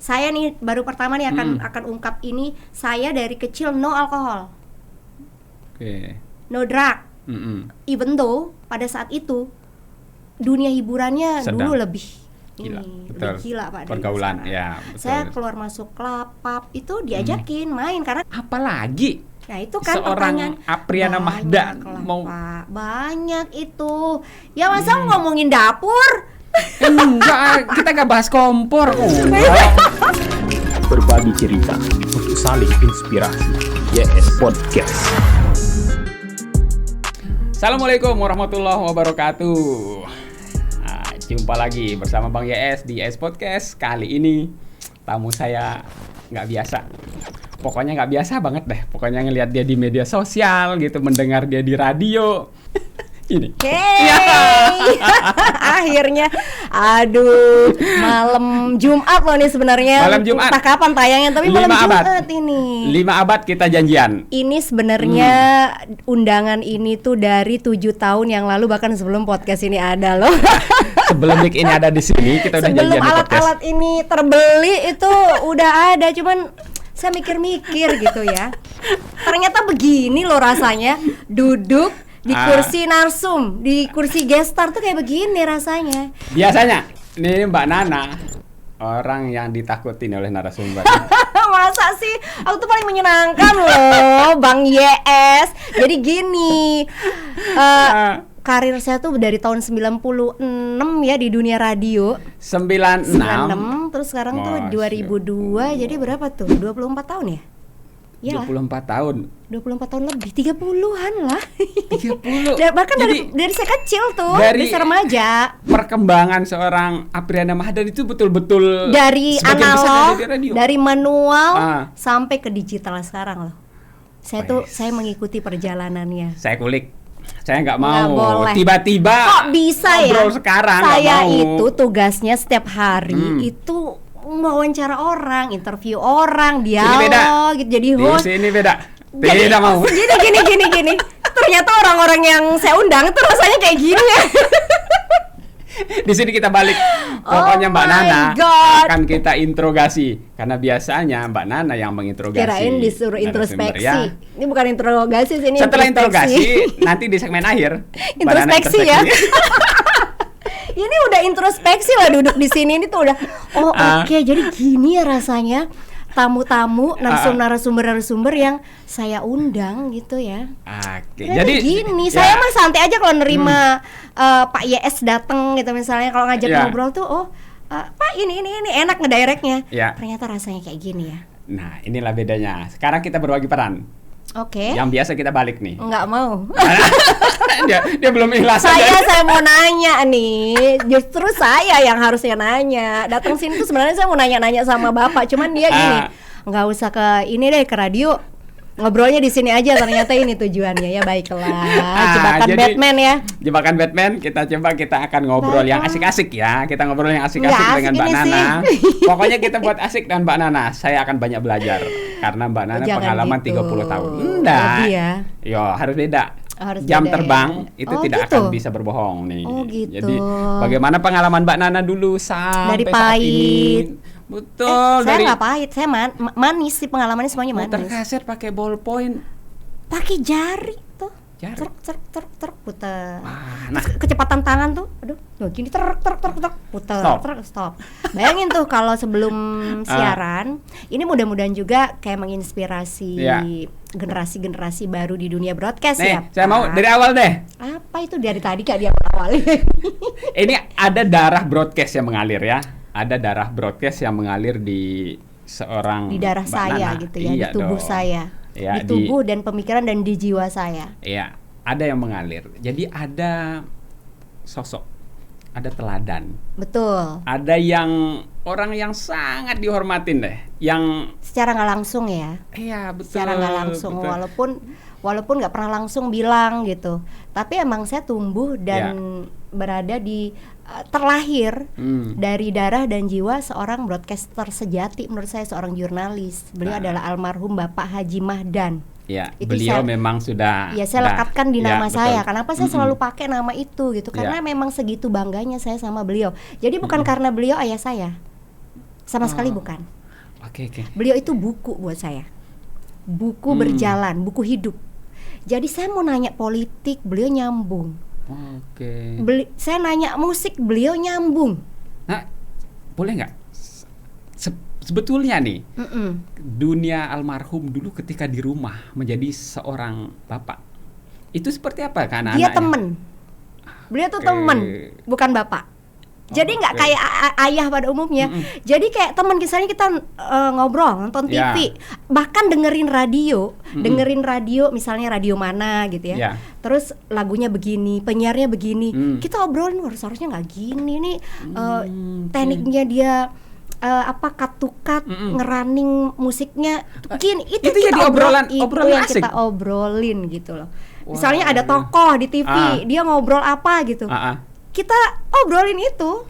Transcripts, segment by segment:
Saya nih baru pertama nih akan ungkap ini. Saya dari kecil no alkohol, no drug. Even though pada saat itu dunia hiburannya sedang. dulu lebih Gila, lebih gila Pak dari pergaulan sekarang. ya, betul. Saya keluar masuk klub, pub itu diajakin main karena Apalagi nah itu kan seorang Apriana Mahda mau Pak, banyak itu. Ya masa ngomongin dapur? enggak, kita nggak bahas kompor. Berbagi cerita untuk saling inspirasi. YS Podcast. Assalamualaikum warahmatullahi wabarakatuh. Nah, jumpa lagi bersama Bang YS di YS Podcast. Kali ini tamu saya nggak biasa. Pokoknya nggak biasa banget deh. Pokoknya ngelihat dia di media sosial gitu, mendengar dia di radio. Ini. Hey, akhirnya, aduh, malam Jumat loh nih sebenarnya. Malam Jumat. Entah kapan tayangnya, tapi malam Jumat ini. 5 abad kita janjian. Ini sebenarnya undangan ini tuh dari 7 tahun yang lalu, bahkan sebelum podcast ini ada loh. Sebelum mic ini ada di sini, kita udah Sebelum janjian di podcast. alat-alat ini terbeli itu udah ada, cuman saya mikir-mikir gitu ya. Ternyata begini loh rasanya duduk di kursi narsum, di kursi guest star tuh kayak begini rasanya. Biasanya, nih Mbak Nana orang yang ditakutin oleh narasumber. Masa sih? Aku tuh paling menyenangkan loh, Bang YS. Jadi gini, karir saya tuh dari tahun 96 ya di dunia radio. 96, terus sekarang tuh 2002, jadi berapa tuh? 24 tahun ya? Ya, 24 tahun. 24 tahun lebih, 30-an lah. 30. Bahkan dari saya kecil tuh, dari saya remaja. Perkembangan seorang Apriana Mahda itu betul-betul dari analog, radio. dari manual sampai ke digital sekarang loh. Saya mengikuti perjalanannya. Saya kulik. Saya nggak mau. Boleh. Tiba-tiba kok bisa ya? Sekarang saya mau. itu tugasnya setiap hari itu wawancara orang, interview orang, dialog gitu, jadi host. Di sini beda. Tidak mau. Gini. Ternyata orang-orang yang saya undang tuh rasanya kayak gini ya. Di sini kita balik. Pokoknya Mbak Nana akan kita interogasi karena biasanya Mbak Nana yang menginterogasi. Kirain disuruh introspeksi. Ya. Ini bukan interogasi sih, ini setelah interogasi nanti di segmen akhir introspeksi ya. Ini udah introspeksi lah duduk di sini, ini tuh udah oke. Jadi gini ya rasanya tamu-tamu, narasumber yang saya undang gitu ya. Oke. Jadi gini, saya mah santai aja kalau nerima Pak YS datang gitu misalnya, kalau ngajak ngobrol tuh Pak ini enak ngedirectnya. Ternyata rasanya kayak gini ya. Nah, inilah bedanya. Sekarang kita berbagi peran. Oke. Yang biasa kita balik nih. Enggak mau. dia belum ikhlas. Saya mau nanya nih. Justru saya yang harusnya nanya. Datang sini tuh sebenarnya saya mau nanya-nanya sama Bapak, cuman dia gini, nggak usah ke ini deh, ke radio. Ngobrolnya di sini aja, ternyata ini tujuannya. Ya baiklah. Jebakan Batman ya. Jebakan Batman, kita akan ngobrol yang asik-asik ya. Kita ngobrol yang asik-asik dengan Mbak Nana. Pokoknya kita buat asik dengan Mbak Nana. Saya akan banyak belajar karena Mbak Nana pengalaman gitu. 30 tahun. Enggak. Ya? Yo, harus beda. Jam terbang itu tidak akan bisa berbohong nih. Gitu. Jadi bagaimana pengalaman Mbak Nana dulu sampai dari saat pahit. ini? Betul. Saya nggak pahit, saya manis sih, pengalamannya semuanya manis. Muter kaset pakai ballpoint, pakai jari tuh, ter puter. Nah, kecepatan tangan tuh, aduh, gini ter puter, stop. Bayangin tuh kalau sebelum siaran, ini mudah-mudahan juga kayak menginspirasi generasi-generasi baru di dunia broadcast ya. Saya mau dari awal deh. Apa itu dari tadi Kak dia awal? Ini ada darah broadcast yang mengalir ya. Ada darah broadcast yang mengalir di seorang di darah saya gitu ya, di tubuh saya, di tubuh dan pemikiran dan di jiwa saya. Iya, ada yang mengalir. Jadi ada sosok, ada teladan. Betul. Ada yang orang yang sangat dihormatin deh, yang secara nggak langsung ya. Iya, betul. Secara nggak langsung, walaupun nggak pernah langsung bilang gitu. Tapi emang saya tumbuh dan berada di terlahir dari darah dan jiwa seorang broadcaster sejati, menurut saya seorang jurnalis. Beliau adalah almarhum Bapak Haji Mahdan. Ya, beliau memang sudah. Ya, saya lekatkan di nama saya. Kenapa saya selalu pakai nama itu gitu? Karena memang segitu bangganya saya sama beliau. Jadi bukan karena beliau ayah saya. Sama sekali bukan. Oke. Beliau itu buku buat saya. Buku berjalan, buku hidup. Jadi saya mau nanya politik, beliau nyambung. Oke. Saya nanya musik, beliau nyambung. Nah, boleh nggak? Sebetulnya nih, dunia almarhum dulu ketika di rumah menjadi seorang bapak, itu seperti apa kan anak-anaknya? Dia temen. Beliau tuh temen, bukan bapak. Jadi nggak kayak ayah pada umumnya. Jadi kayak teman, misalnya kita ngobrol, nonton TV, bahkan dengerin radio, misalnya radio mana gitu ya. Terus lagunya begini, penyiarnya begini, kita obrolin harusnya nggak gini nih. Tekniknya dia cut to cut, ngerunning musiknya gini. Itu jadi obrolan yang asik. kita obrolin gitu loh. Misalnya ada tokoh di TV, dia ngobrol apa gitu. Kita obrolin itu.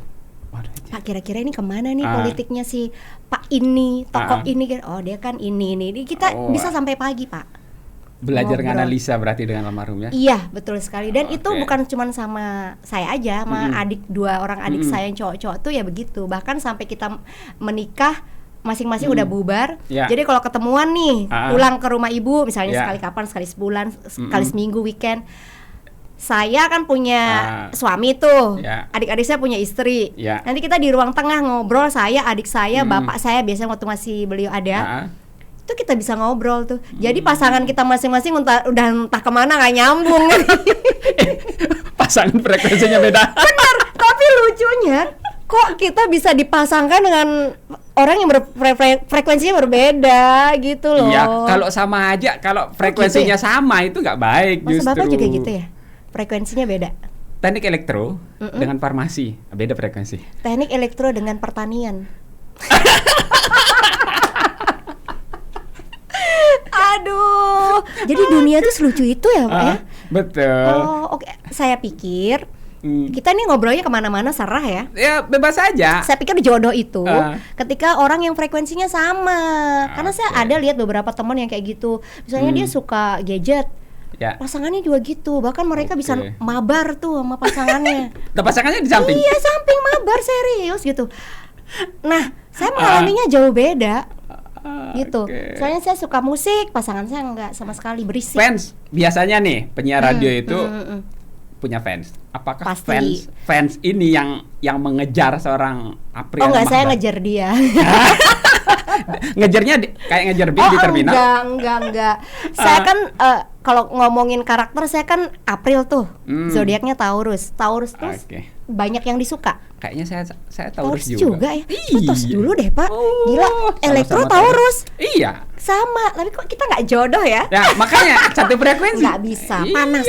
Pak, kira-kira ini kemana nih politiknya si Pak ini, tokoh ini kan? Oh, dia kan ini. Kita bisa sampai pagi, Pak. Belajar nganalisa berarti dengan almarhum ya? Iya, betul sekali. Dan itu bukan cuma sama saya aja, sama dua orang adik saya yang cowok-cowok tuh ya begitu. Bahkan sampai kita menikah masing-masing udah bubar. Jadi kalau ketemuan nih, pulang ke rumah ibu misalnya sekali kapan, sekali sebulan, sekali seminggu, weekend. Saya kan punya suami tuh, adik-adik saya punya istri. Nanti kita di ruang tengah ngobrol, saya, adik saya, bapak saya biasanya waktu masih beliau ada, itu kita bisa ngobrol tuh. Jadi pasangan kita masing-masing udah entah kemana, nggak nyambung. Pasangan frekuensinya beda. Benar, tapi lucunya kok kita bisa dipasangkan dengan orang yang frekuensinya berbeda gitu loh. Iya, kalau sama aja, kalau frekuensinya gitu ya? Sama itu nggak baik. Masa justru Bapak juga gitu ya? Frekuensinya beda. Teknik elektro dengan farmasi beda frekuensi. Teknik elektro dengan pertanian. Aduh, jadi dunia tuh selucu itu ya, Pak ya? Betul. Oh, oke. Saya pikir kita nih ngobrolnya kemana-mana serah ya. Ya bebas aja. Saya pikir jodoh itu ketika orang yang frekuensinya sama. Karena saya ada lihat beberapa teman yang kayak gitu. Misalnya dia suka gadget. Pasangannya juga gitu, bahkan mereka bisa mabar tuh sama pasangannya. Dan pasangannya di samping? Iya, samping mabar, serius gitu. Nah, saya mengalaminya jauh beda gitu. Soalnya saya suka musik, pasangan saya enggak sama sekali, berisik. Fans, biasanya nih penyiar radio itu punya fans. Apakah fans ini yang mengejar seorang April? Oh enggak, saya ngejar dia. Ngejarnya kayak ngejar bis di terminal? Enggak. Saya kan kalau ngomongin karakter, saya kan April tuh, zodiaknya Taurus. Taurus tuh banyak yang disuka. Kayaknya saya Taurus juga ya. Tos dulu deh, Pak. Gila, elektro Taurus. Iya. Sama, tapi kok kita nggak jodoh ya? Ya, makanya satu frekuensi. Nggak bisa,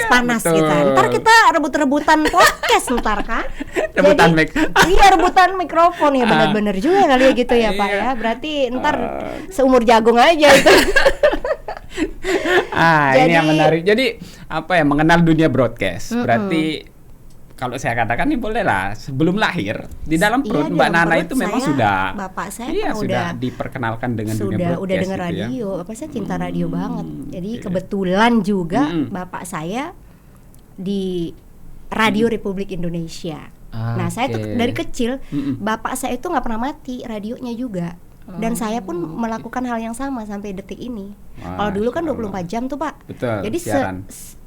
panas kita. Ntar kita rebut-rebutan podcast ntar kan? Rebutan mic. Iya, rebutan mikrofon ya, benar-benar juga kali ya gitu ya, Pak ya. Berarti ntar seumur jagung aja itu. Ini yang menarik. Jadi apa ya, mengenal dunia broadcast. Berarti kalau saya katakan nih boleh lah, sebelum lahir di dalam perut Mbak Nana itu memang sudah, bapak saya sudah diperkenalkan dengan dunia broadcast. Udah dengar radio, apa saya cinta radio banget. Jadi kebetulan juga bapak saya di Radio Republik Indonesia. Nah, saya tuh dari kecil bapak saya itu nggak pernah mati radionya juga. Dan saya pun melakukan hal yang sama sampai detik ini. Kalau dulu kan 24 jam tuh, Pak. Betul. Jadi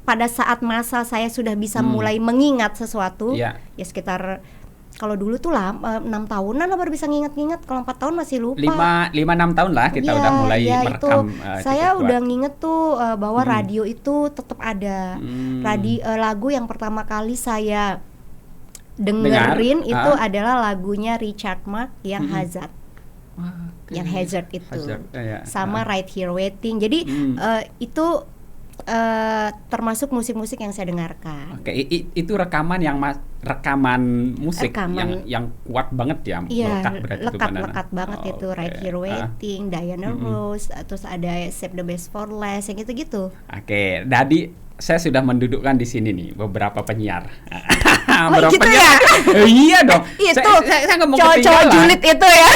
pada saat masa saya sudah bisa mulai mengingat sesuatu, ya sekitar kalau dulu tuh lah 6 tahunan lah baru bisa nginget-nginget. Kalau 4 tahun masih lupa. 5-6 tahun lah kita udah mulai merekam. Saya udah nginget tuh bahwa radio itu tetap ada. Lagu yang pertama kali saya dengerin itu adalah lagunya Richard Marx yang Hazard. Yang Hazard itu sama Right Here Waiting. Jadi itu termasuk musik-musik yang saya dengarkan. Itu rekaman musik yang kuat banget ya. Lekat banget itu Right Here Waiting, Diana Ross, terus ada Save the Best for Last yang gitu-gitu. Jadi saya sudah mendudukkan di sini nih beberapa penyiar. Gitu ya? Iya dong. Itu saya ngomong cowok julid itu ya.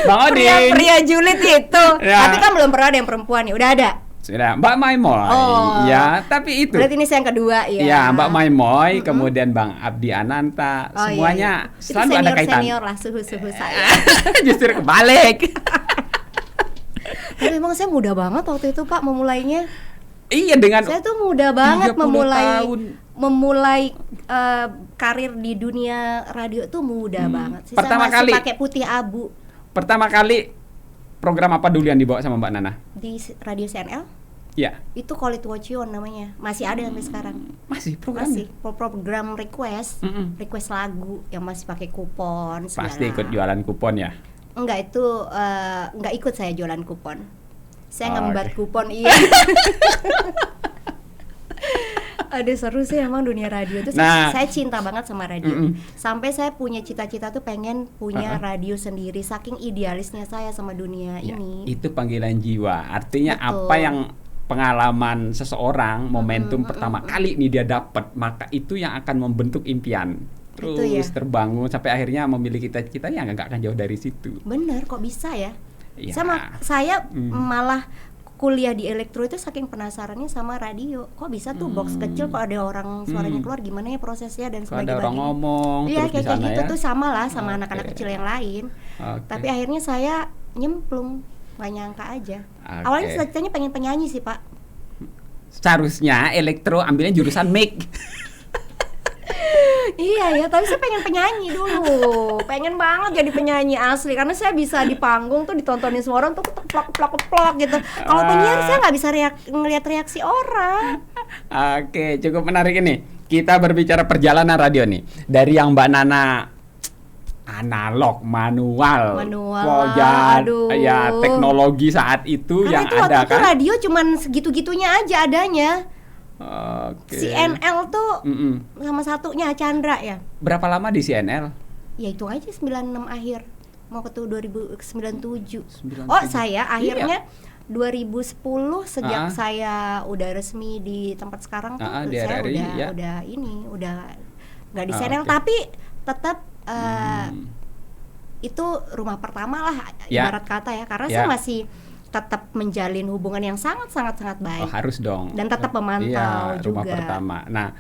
Bang Odin. Pria julid itu. Tapi kan belum pernah ada yang perempuan ya. Udah ada. Sudah, Mbak Maimoy. Oh. Ya, tapi itu. Berarti ini saya yang kedua ya. Ya, Mbak Maimoy, kemudian Bang Abdi Ananta, Oh, semuanya iya. selalu ada kaitan. Senior lah suhu-suhu saya. Justru kebalik. Tapi memang saya muda banget waktu itu Pak memulainya. Iya, dengan Saya tuh muda banget 30 tahun. memulai karir di dunia radio tuh muda banget. Saya Pertama masih kali. pakai putih abu Pertama kali program apa dulu yang dibawa sama Mbak Nana? di radio CNL. Ya, Itu Call It What You Want namanya. Masih ada sampai sekarang. masih programnya. Masih program request, request lagu yang masih pakai kupon segala. Pasti ikut jualan kupon ya. Enggak, itu enggak ikut saya jualan kupon. Saya Oh, ngembat oke. kupon, iya. Aduh, seru sih emang dunia radio itu. Nah. Saya cinta banget sama radio. Mm-mm. Sampai saya punya cita-cita tuh pengen punya radio sendiri. Saking idealisnya saya sama dunia Ya, ini. itu panggilan jiwa. Artinya Betul. apa yang pengalaman seseorang, momentum pertama kali nih dia dapat, maka itu yang akan membentuk impian. Itu Terus ya. terbangun sampai akhirnya memiliki cita-cita yang nggak akan jauh dari situ. Bener, kok bisa ya? Ya. Saya malah kuliah di elektro itu saking penasarannya sama radio. Kok bisa tuh box kecil kok ada orang suaranya keluar, gimana ya prosesnya dan Kalau ada orang sebagainya. ngomong Iya, terus di kayak sana gitu ya. tuh sama lah sama Oke. anak-anak kecil yang lain. Oke. Tapi akhirnya saya nyemplung, gak nyangka aja. Oke. Awalnya cita-citanya pengen penyanyi sih Pak. Seharusnya elektro ambilnya jurusan mic. Iya ya, tapi saya pengen penyanyi dulu. Pengen banget jadi penyanyi asli karena saya bisa di panggung tuh ditontonin semua orang tuh keplak gitu. Kalau penyiar saya nggak bisa ngelihat reaksi orang. Oke, cukup menarik ini. Kita berbicara perjalanan radio nih. Dari yang Mbak Nana analog, manual, lah, aduh. ya teknologi saat itu Karena yang itu waktu ada itu kan. radio cuman segitu-gitunya aja adanya. Oke. CNL tuh sama satunya Chandra ya. Berapa lama di CNL? Ya itu aja 96 akhir. Mau ke 2097. 97. Oh, saya Iya. akhirnya 2010 sejak saya udah resmi di tempat sekarang tuh di saya RRI, ya. udah nggak di CNL Oke. tapi tetap itu rumah pertama lah Ya. ibarat kata ya karena Ya. saya masih tetap menjalin hubungan yang sangat baik. Oh, harus dong. Dan tetap memantau Iya, rumah juga. pertama. Nah,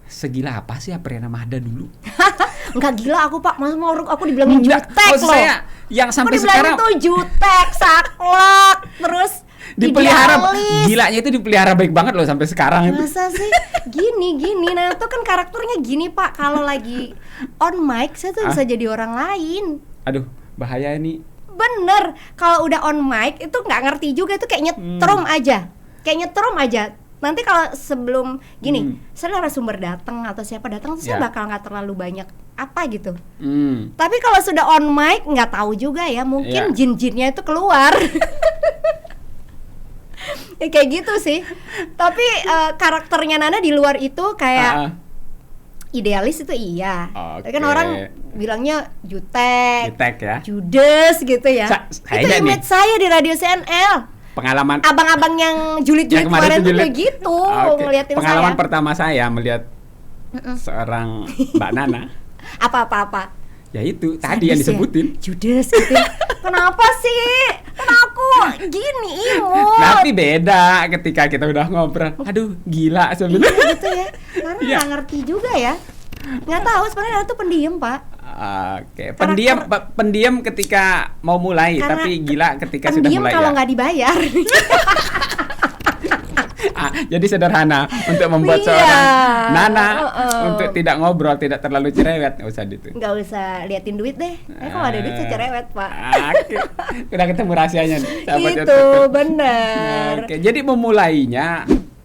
segila apa sih Apriana Mahda dulu? Enggak gila aku Pak, masa mau aku dibilangin Enggak, jutek maksud loh. saya yang Aku sampai dibilangin sekarang tuh jutek, saklek, terus dipelihara, idealis. gilanya itu dipelihara baik banget loh sampai sekarang itu. Masa sih gini, nah itu kan karakternya gini Pak, kalau lagi on mic saya tuh bisa jadi orang lain. Aduh, bahaya ini. Bener, kalau udah on mic itu nggak ngerti juga, itu kayak nyetrum aja. Nanti kalau sebelum gini, saya narasumber datang atau siapa datang, saya Ya. bakal nggak terlalu banyak apa gitu. Hmm. Tapi kalau sudah on mic nggak tahu juga ya, mungkin Ya. jin-jinnya itu keluar. Ya kayak gitu sih. Tapi karakternya Nana di luar itu kayak idealis itu iya. Tapi kan Oke. orang bilangnya jutek, Jutek ya. judes gitu ya. Itu kayaknya image saya di radio CNL. Pengalaman Abang-abang yang julid-julid yang kemarin kemarin tuh tuh julid. begitu Oke. ngeliatin Pengalaman saya. pertama saya melihat seorang Mbak Nana. Apa-apa. Ya itu tadi yang Sadis ya? disebutin. Judes gitu. Kenapa sih? Kan aku gini imut. Tapi beda ketika kita udah ngobrol. Aduh, gila sebenarnya. Iya gitu ya. Karena Iya. nggak ngerti juga ya. Nggak tahu sebenarnya Nana tuh pendiam Pak. Oke, pendiam ketika mau mulai, Karena tapi gila ketika sudah pendiam mulai kalau ya. nggak dibayar. Jadi sederhana untuk membuat Iya. seorang Nana untuk tidak ngobrol, tidak terlalu cerewet, nggak usah gitu. Nggak usah liatin duit deh. Kalau ada duit saya cerewet Pak. Oke, udah ketemu rahasianya nih. sahabat Itu Youtube. bener. Oke, jadi memulainya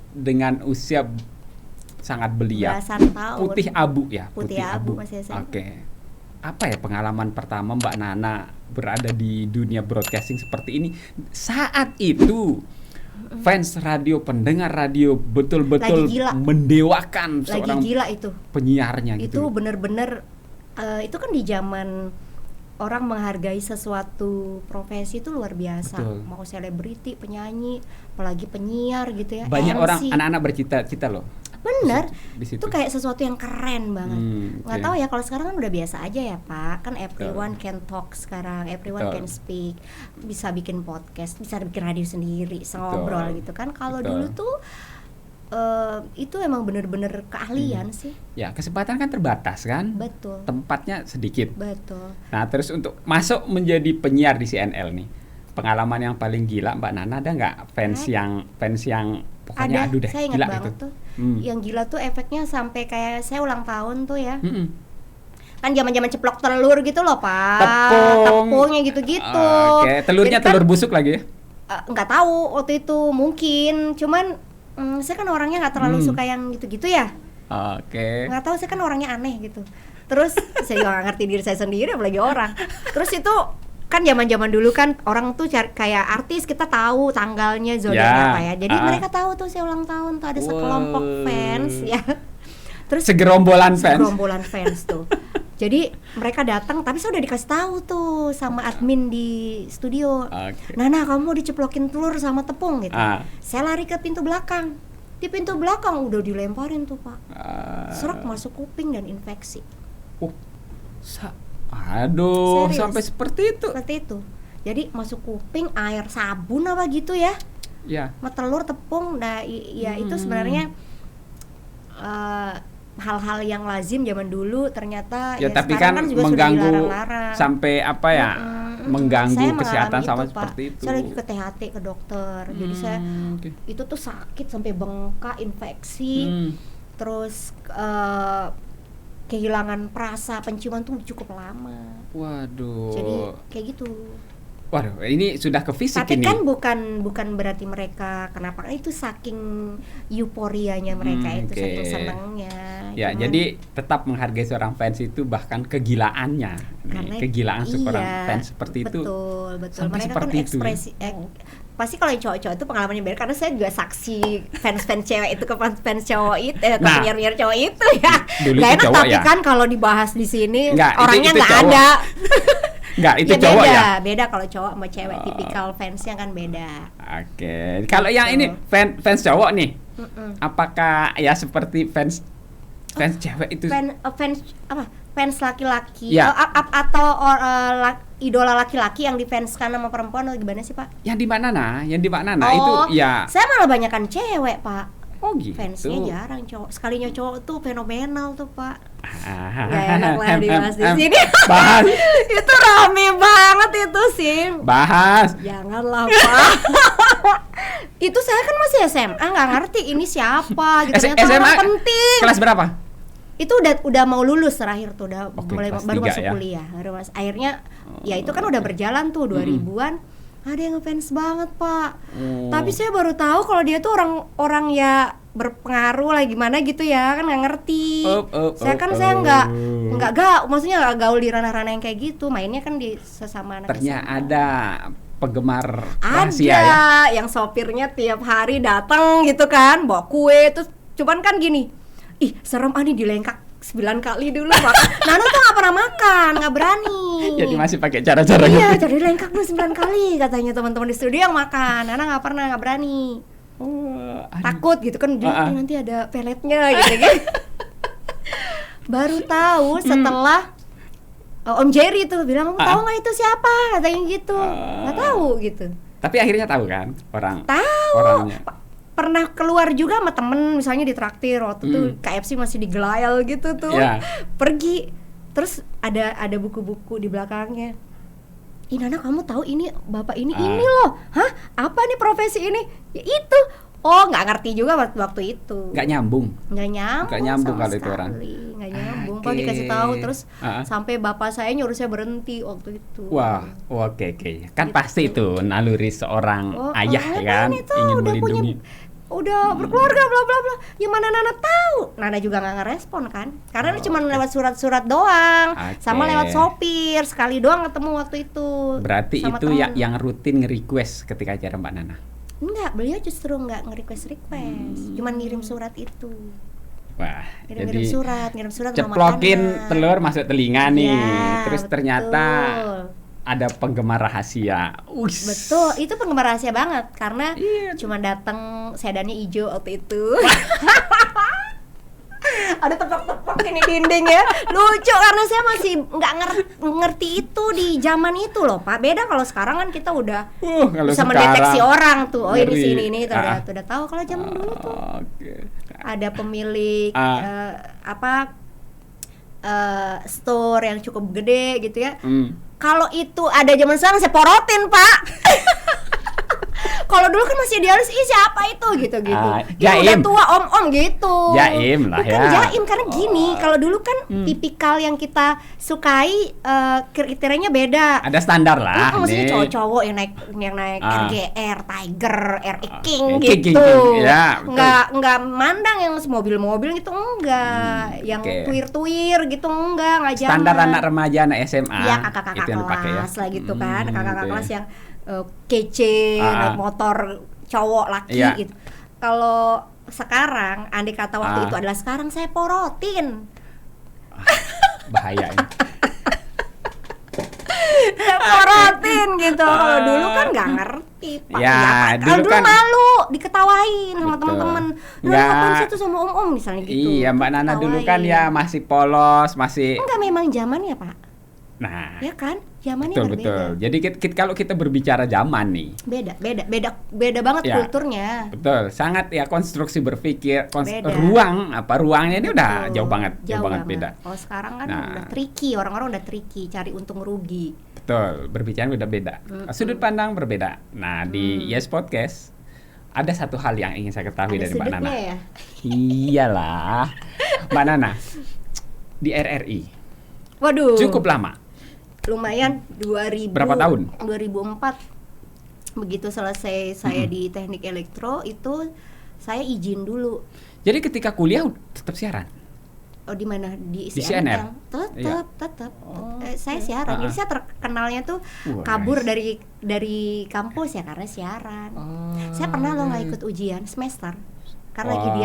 dengan usia sangat belia, Belasan tahun. putih abu ya. Putih abu, masih SMP. Oke, apa ya pengalaman pertama Mbak Nana berada di dunia broadcasting seperti ini? Saat itu fans radio, pendengar radio betul-betul Lagi gila. mendewakan Lagi seorang gila itu. penyiarnya Itu gitu. bener-bener itu kan di zaman orang menghargai sesuatu profesi itu luar biasa. Betul. Mau selebriti, penyanyi, apalagi penyiar gitu ya. Banyak MC. orang anak-anak bercita-cita loh. Bener, Di situ. itu kayak sesuatu yang keren banget. Nggak Oke. tahu ya, kalau sekarang kan udah biasa aja ya Pak. Kan everyone can talk sekarang, everyone Betul. can speak. Bisa bikin podcast, bisa bikin radio sendiri, bisa Betul. ngobrol gitu kan. Kalau Betul. dulu tuh itu emang bener-bener keahlian sih. Ya, kesempatan kan terbatas kan? Betul, Tempatnya sedikit. betul. Nah, terus untuk masuk menjadi penyiar di CNL nih, pengalaman yang paling gila Mbak Nana ada nggak fans yang pokoknya Ada, aduh deh saya ingat gila banget gitu. tuh. Yang gila tuh efeknya sampai kayak saya ulang tahun tuh ya. Mm-mm. Kan zaman-zaman ceplok telur gitu loh Pak. Tepung. Tepungnya gitu-gitu. Oke, telurnya Jadi kan, telur busuk lagi ya? nggak tahu waktu itu, mungkin cuman saya kan orangnya nggak terlalu suka yang gitu-gitu ya. Oke. Nggak tahu, saya kan orangnya aneh gitu. Terus saya juga nggak ngerti diri saya sendiri apalagi orang. Terus itu kan zaman-zaman dulu kan orang tuh kayak artis, kita tahu tanggalnya, zodiaknya Ya, apa ya. Jadi mereka tahu tuh saya ulang tahun tuh ada sekelompok Wow. fans ya. Terus Segerombolan fans. gerombolan fans tuh. Jadi mereka datang, tapi saya udah dikasih tahu tuh sama admin di studio. Oke. Nana, kamu mau diceplokin telur sama tepung gitu. Ah. Saya lari ke pintu belakang. Di pintu belakang udah dilemparin tuh Pak. Ah. Serak masuk kuping dan infeksi. Aduh, Serius. sampai seperti itu. Seperti itu. Jadi masuk kuping, air sabun apa gitu ya. Ya. Sama telur, tepung. Nah, ya itu sebenarnya hal-hal yang lazim zaman dulu, ternyata Ya, tapi sekarang kan juga sudah mengganggu dilarang-larang. sampai apa ya? Mengganggu Saya kesehatan mengalami sama itu, Pak. seperti itu. Saya lagi ke THT ke dokter. Jadi saya Oke. itu tuh sakit sampai bengkak, infeksi. Terus kehilangan perasa penciuman tuh cukup lama. Waduh. Jadi kayak gitu. Waduh, ini sudah ke fisik Tapi ini. kan bukan berarti mereka kenapa, itu saking euforianya mereka itu, Oke. saking senangnya. Ya, Cuman, jadi tetap menghargai seorang fans itu bahkan kegilaannya. Nih, karena kegilaan seorang iya, fans seperti itu. Betul. Sampai Mereka seperti kan itu ya? ekspresi pasti kalau yang cowok-cowok itu pengalamannya beda, karena saya juga saksi fans cewek itu ke fans cowok itu, ke Nah, penyiar cowok itu ya. dulu Gak itu enak, cowok tapi ya? kan kalau dibahas di sini Enggak, orangnya itu nggak cowok. ada. Enggak, itu Ya, cowok beda, ya? beda kalau cowok sama cewek, tipikal fansnya kan beda. Oke. Kalau yang ini fans cowok nih. Apakah ya seperti fans cewek itu? Fans laki-laki Ya. atau idola laki-laki yang difanskan sama perempuan atau gimana sih Pak? Yang di mana itu ya. Saya malah banyakan cewek Pak. Oh gitu. Fansnya jarang cowok. Sekalinya cowok tuh fenomenal tuh Pak. Ah, Gak enak lah dibahas di sini. Bahas, Itu rame banget itu sih. bahas. Janganlah Pak. Itu saya kan masih SMA, nggak ngerti ini siapa gitu. Ternyata SMA orang penting. kelas berapa? Itu udah mau lulus terakhir tuh, udah Oke, mulai kelas baru 3 masuk ya. kuliah. Akhirnya ya itu kan udah berjalan tuh 2000-an. Ada yang ngefans banget Pak. Tapi saya baru tahu kalau dia tuh orang ya berpengaruh lah gimana gitu ya, kan nggak ngerti. Saya maksudnya nggak gaul di ranah-ranah yang kayak gitu. Mainnya kan di sesama anak Ternyata SMA. ada penggemar Ada rahasia ya. yang sopirnya tiap hari datang gitu kan, bawa kue, terus cuman kan gini, ih serem nih dilengkak 9 kali dulu Pak. Nana tuh nggak pernah makan, nggak berani. Jadi masih pakai cara-cara Iya, gitu. jadi lengkak dulu 9 kali katanya teman-teman di studio yang makan. Nana nggak pernah, nggak berani. Aduh. Takut gitu kan, nanti ada peletnya gitu. Baru tahu setelah Om Jerry tuh bilang, kamu tahu nggak itu siapa? Katanya gitu. Nggak tahu gitu. Tapi akhirnya tahu kan Tahu. orangnya. Pernah keluar juga sama temen, misalnya di traktir waktu itu KFC masih di Gelayel gitu tuh. Ya. Pergi. Terus ada buku-buku di belakangnya. Ih Nana, kamu tahu ini bapak ini loh. Hah? Apa nih profesi ini? Ya itu. Oh, nggak ngerti juga waktu itu. Nggak nyambung. Nggak nyambung nyambung sama kalau itu orang. sekali. Nggak nyambung. Pak Oke. dikasih tahu terus Ah. sampai bapak saya nyuruh saya berhenti waktu itu. Wah, oke. Kan pasti itu naluri seorang ayah ya kan, itu ingin udah melindungi. udah berkeluarga bla bla bla. Ya mana Nana tahu? Nana juga nggak ngerespon kan? Karena cuma lewat surat-surat doang, Oke. sama lewat sopir sekali doang ketemu waktu itu. Berarti sama itu temen. yang rutin nge-request ketika acara Mbak Nana. Enggak, beliau justru nggak nge-request, cuman ngirim surat itu. Wah, Ngirim jadi surat sama ceplokin makanan. telur masuk telinga nih. Ya, Terus ternyata ada penggemar rahasia. Uish. Betul, itu penggemar rahasia banget karena Iya. cuma datang sedannya hijau waktu itu. Ada tepok-tepok ini dinding ya. Lucu karena saya masih nggak ngerti itu di zaman itu loh Pak. Beda kalau sekarang kan kita udah kalau bisa sekarang mendeteksi orang tuh. Oh ini ngeri. sini ini udah tahu. Kalau zaman dulu tuh Oke. ada pemilik store yang cukup gede gitu ya. Kalau itu ada zaman sekarang saya porotin Pak. Kalau dulu kan masih idealis, siapa itu gitu-gitu. Ya udah Jaim. tua om-om gitu. Jaim lah Bukan ya. jaim karena gini, kalau dulu kan tipikal yang kita sukai kriterianya beda. Ada standar lah. Maksudnya nih. cowok-cowok yang naik RGR, Tiger, RE King King, gitu. ya, betul. Nggak mandang yang mobil-mobil gitu enggak. Yang oke. tuir-tuir gitu enggak zaman. Standar anak remaja, anak SMA. Iya, kakak-kakak itu yang dipakai ya. kelas lah gitu kan. Kakak-kakak oke. kelas yang kece, naik motor cowok laki Iya. gitu. Kalau sekarang, andai kata waktu itu adalah sekarang, saya porotin. Bahaya ini. Saya porotin gitu. Kalau dulu kan nggak ngerti Pak. Ya, Pak. dulu Kalau dulu kan- malu diketawain sama Betul. teman-teman. Dulu Nggak. ngapain sih tuh sama om-om misalnya gitu. Iya, Mbak Nana dulu kan Diketawain. ya masih polos, masih Enggak, memang zamannya Pak. nah. Ya kan? Zamannya Betul berbeda. betul. Jadi kalau kita berbicara zaman nih, Beda banget Ya. kulturnya. betul, sangat ya konstruksi berpikir, Beda. ruangnya ini udah Betul. jauh banget beda. Kalau sekarang kan Nah. udah tricky, orang-orang udah tricky cari untung rugi. Betul, berbicara udah beda. Sudut pandang berbeda. Nah, di Yes Podcast ada satu hal yang ingin saya ketahui Ada dari Mbak Nana. sudutnya ya. Iyalah. Mbak Nana di RRI Waduh. cukup lama. Lumayan 2000. Berapa tahun? 2004. Begitu selesai saya di Teknik Elektro itu saya izin dulu. Jadi ketika kuliah tetap siaran. Oh di mana? Di CNR? Iya. Tetap. Saya siaran. Jadi saya terkenalnya tuh Wah, kabur nice. dari kampus ya karena siaran. Oh, Saya pernah loh nggak nice. ikut ujian semester karena lagi Wah,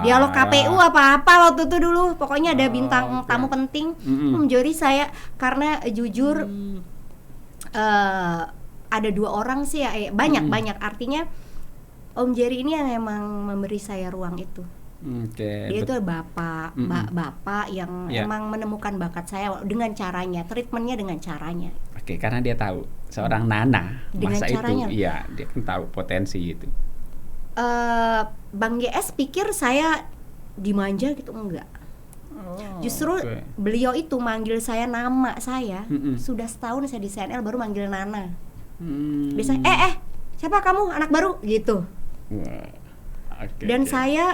dialog parah. KPU apa waktu itu dulu. Pokoknya ada bintang oke. tamu penting. Mm-mm. Jadi saya karena jujur ada 2 orang sih ya, banyak artinya Om Jerry ini yang emang memberi saya ruang itu. Oke. Dia itu bapak yang Ya. emang menemukan bakat saya dengan caranya, treatmentnya dengan caranya. Oke, karena dia tahu seorang Nana Dengan masa caranya. itu, iya, dia kan tahu potensi itu. Bang GS pikir saya dimanja gitu, enggak. Justru oke. beliau itu manggil saya nama saya. Mm-mm. Sudah setahun saya di CNL baru manggil Nana. Hmm. Biasanya siapa kamu, anak baru gitu. Wah, oke, Dan oke. saya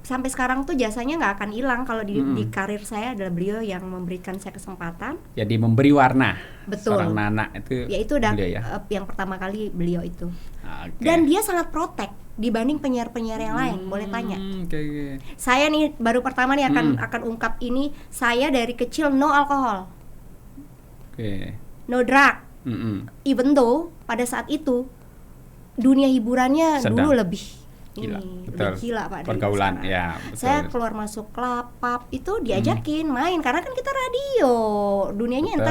sampai sekarang tuh jasanya nggak akan hilang kalau di karir saya adalah beliau yang memberikan saya kesempatan. Jadi memberi warna. Betul. Seorang Nana itu. Ya itu udah beliau ya. yang pertama kali beliau itu. Oke. Dan dia sangat protek dibanding penyiar-penyiar yang lain. Boleh tanya. Oke. Saya nih baru pertama nih akan ungkap ini. Saya dari kecil no alkohol, Oke. no drug. Mm-mm. Even though pada saat itu dunia hiburannya Sedang. dulu lebih Gila, ini betul. lebih gila Pak dari Pergaulan, sekarang. ya, betul. Saya keluar masuk klub, pub itu diajakin main karena kan kita radio, dunianya Betul,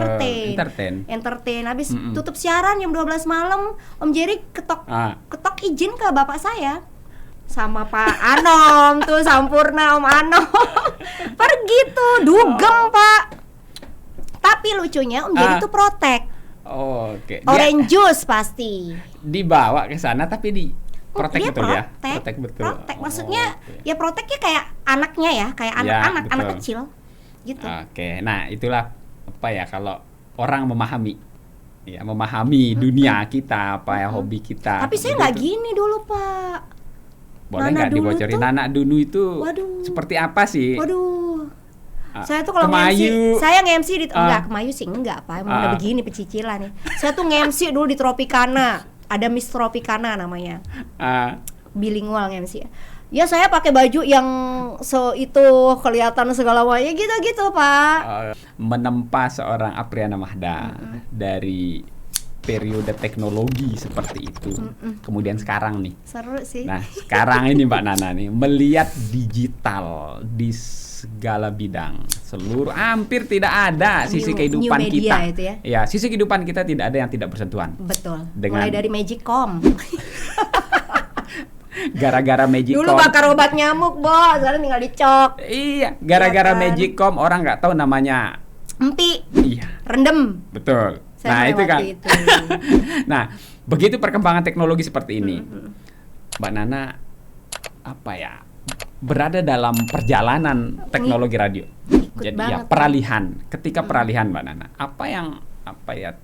entertain. entertain. Habis tutup siaran jam 12 malam, Om Jerry ketok izin ke bapak saya sama Pak Anom tuh, Sampurna Om Anom. Pergi tuh, dugem Pak. Tapi lucunya Om Jerry tuh protek. Oke. Dia Orange juice pasti. dibawa ke sana tapi di protek Dia betul ya. protek, Protek betul. protek. Maksudnya oke. ya proteknya kayak anaknya ya, kayak Ya, anak-anak, anak betul. kecil gitu. Oke. Nah, itulah apa ya kalau orang memahami dunia kita, apa ya hobi kita. Tapi saya nggak gini dulu Pak. Boleh Nana nggak dulu dibocorin tuh- Nana dulu itu Waduh. seperti apa sih? Waduh. Ah, Saya tuh kalau Kemayu. nge-MC, saya nge-MC di Ah. Kemayu sih enggak Pak, emang udah Ah. begini pecicilan nih. Saya tuh nge-MC dulu di Tropicana. Ada Miss Tropicana namanya. Ah, Bilingual nge-MC. Ya saya pakai baju yang itu kelihatan segala macam gitu-gitu Pak. menempa seorang Apriana Mahda dari periode teknologi seperti itu. Kemudian sekarang nih. Seru sih. Nah, sekarang ini Mbak Nana nih melihat digital di segala bidang. Hampir tidak ada sisi New kehidupan media kita. itu ya? Ya, sisi kehidupan kita tidak ada yang tidak bersentuhan. Betul. Dengan- Mulai dari Magicom. Gara-gara Magicom. Dulu bakar obat nyamuk, Bo, sekarang tinggal dicok. Iya, gara-gara Iya kan? Magicom orang nggak tahu namanya. Empi, Iya, rendem. betul. Saya Nah, itu kan. melewati itu. Nah, begitu perkembangan teknologi seperti ini, Mbak Nana apa ya? Berada dalam perjalanan teknologi radio. Ikut Jadi ya banget, peralihan. Ketika peralihan Mbak Nana, apa yang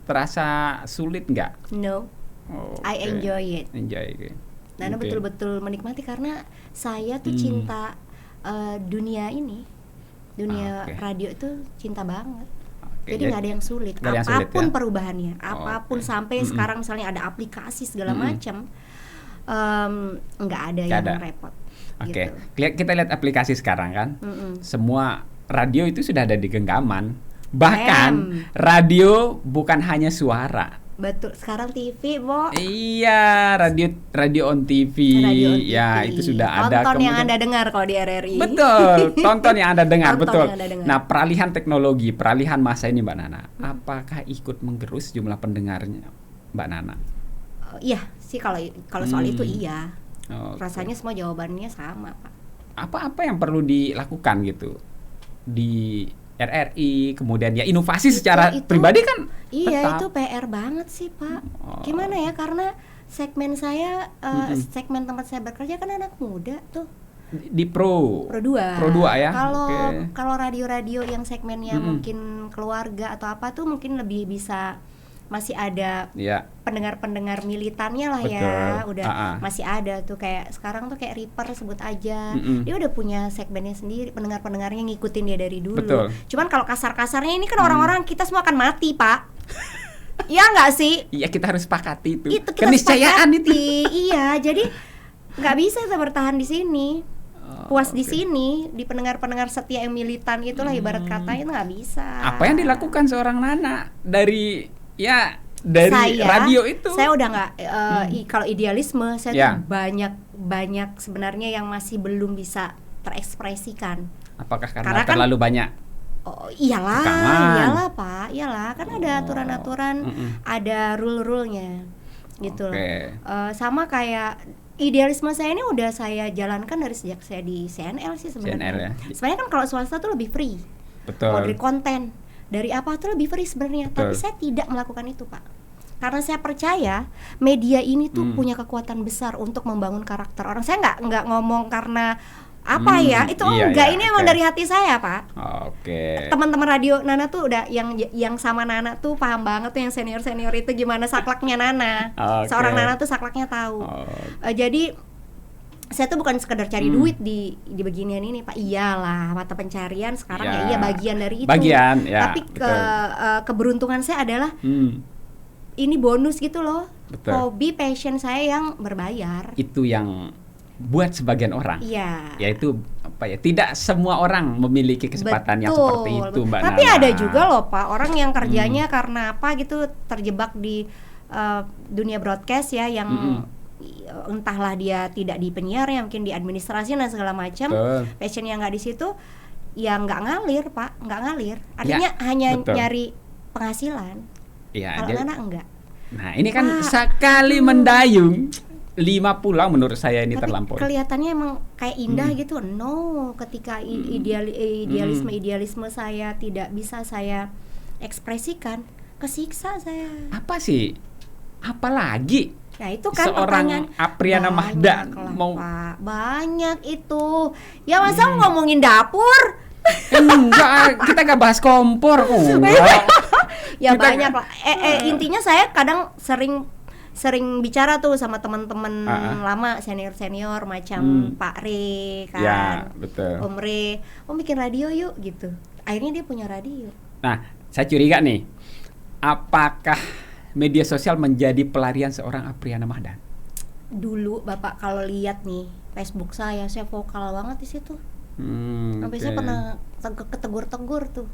terasa sulit nggak? No, Oh, I oke. enjoy it. Enjoy. Oke. Nana Oke. betul-betul menikmati karena saya tuh cinta dunia ini, dunia Oke. radio itu cinta banget. Oke, Jadi nggak ada yang sulit, nggak ada yang sulit, apapun ya? perubahannya, apapun Oke. sampai Mm-mm. sekarang misalnya ada aplikasi segala macam, nggak ada Nggak yang ada. repot. Oke, Gitu. kita lihat aplikasi sekarang kan. Mm-mm. Semua radio itu sudah ada di genggaman. Bahkan Em. radio bukan hanya suara. Betul. Sekarang TV, Bo. Iya, radio on TV. Radio on Ya, TV. itu sudah ada. Tonton yang Kemudian- Anda dengar kalau di RRI. Betul, tonton yang Anda dengar, Tonton betul. yang Anda dengar. Nah, peralihan teknologi, peralihan masa ini Mbak Nana, apakah ikut menggerus jumlah pendengarnya Mbak Nana? Iya, sih kalau soal itu iya. Oke. Rasanya semua jawabannya sama, Pak. Apa yang perlu dilakukan gitu di RRI, kemudian ya inovasi secara Itu- pribadi kan Iya, tetap. itu PR banget sih, Pak. Oh. Gimana ya? Karena segmen saya, segmen tempat saya bekerja kan anak muda tuh. Di Pro. Pro 2. Pro 2 ya. Kalau Oke. kalau radio-radio yang segmennya mungkin keluarga atau apa tuh mungkin lebih bisa masih ada Ya. pendengar-pendengar militannya lah ya. Betul. Udah masih ada tuh kayak sekarang tuh kayak Reaper sebut aja. Dia udah punya segmennya sendiri, pendengar-pendengarnya ngikutin dia dari dulu. Betul. Cuman kalau kasar-kasarnya ini kan orang-orang kita semua akan mati, Pak. Iya nggak sih? Iya, kita harus sepakati itu. Itu kita Keniscayaan itu. sepakati. Iya, jadi nggak bisa kita bertahan di sini. Puas di oke. sini, di pendengar-pendengar setia yang militan itulah ibarat kata itu nggak bisa. Apa yang dilakukan seorang Nana dari radio itu? Saya udah nggak kalau idealisme saya Ya. tuh banyak sebenarnya yang masih belum bisa terekspresikan. Apakah karena Karena kan- terlalu banyak? Oh, iyalah, Rekaman. iyalah Pak, iyalah kan ada aturan-aturan, Mm-mm. ada rule-rulenya, gitu. Oke. Sama kayak idealisme saya ini udah saya jalankan dari sejak saya di CNL sih sebenarnya. CNL ya. Sebenarnya kan kalau swasta tuh lebih free, Betul. mau dari konten, dari apa tuh lebih free sebenarnya. Betul. Tapi saya tidak melakukan itu, Pak. Karena saya percaya media ini tuh punya kekuatan besar untuk membangun karakter orang. Saya nggak ngomong karena apa ya, itu iya, enggak, iya, ini emang oke. dari hati saya, Pak. Oke. Teman-teman radio Nana tuh udah yang sama Nana tuh paham banget tuh, yang senior itu gimana saklaknya Nana. Oke. Seorang Nana tuh saklaknya tahu. Jadi saya tuh bukan sekedar cari duit di beginian ini, Pak. Iyalah, mata pencarian sekarang ya, Ya. iya bagian dari itu. Bagian, ya, Tapi betul. keberuntungan saya adalah ini bonus gitu loh. Betul. Hobi passion saya yang berbayar. Itu yang buat sebagian orang. Iya. Yaitu tidak semua orang memiliki kesempatan yang seperti itu, Mbak Tapi Nana. ada juga loh, Pak, orang yang kerjanya karena apa gitu terjebak di dunia broadcast ya, yang entahlah dia tidak di penyiar ya, mungkin di administrasi dan segala macam. Betul. Passionnya nggak di situ, ya nggak ngalir, Pak, nggak ngalir. Artinya Ya, hanya betul. nyari penghasilan. Iya, Kalau jadi- Nana enggak. Nah, ini kan Pak, sekali mendayung 5 pulau menurut saya ini Tapi terlampaui. kelihatannya emang kayak indah gitu. No, ketika idealisme saya tidak bisa saya ekspresikan, kesiksa saya. Apa sih? Apalagi Ya itu kan seorang pertanyaan. Apriana Banyak Mahdan lah, mau Pak. Banyak itu. Ya masa ngomongin dapur? enggak, kita nggak bahas kompor. Enggak. Ya Kita- banyak lah. Intinya saya kadang sering bicara tuh sama teman-teman lama, senior macam Pak Re kan. Ya, betul. Om Re, bikin radio yuk gitu. Akhirnya dia punya radio. Nah, saya curiga nih, apakah media sosial menjadi pelarian seorang Apriana Mahdan? Dulu Bapak kalau lihat nih Facebook saya vokal banget di situ. Sampai saya Oke. pernah ketegur-tegur tuh.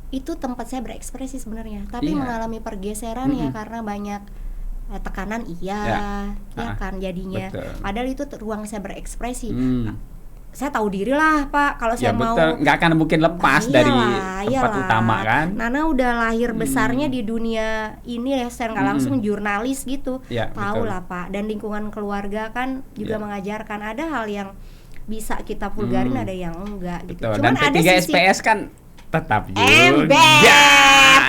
Itu tempat saya berekspresi sebenarnya, tapi Iya. mengalami pergeseran ya karena banyak tekanan, Ya. ya kan jadinya. Betul. Padahal itu ruang saya berekspresi. saya tahu diri lah Pak, kalau Ya saya mau betul, nggak akan mungkin lepas dari tempat iyalah. utama kan. Nana udah lahir besarnya di dunia ini ya, secara nggak langsung jurnalis gitu, Ya, tahu betul. lah Pak. Dan lingkungan keluarga kan juga Ya. mengajarkan ada hal yang bisa kita vulgarin, ada yang enggak gitu. Betul. Cuman Dan ada P3 sisi SPS kan tetap juga. ember.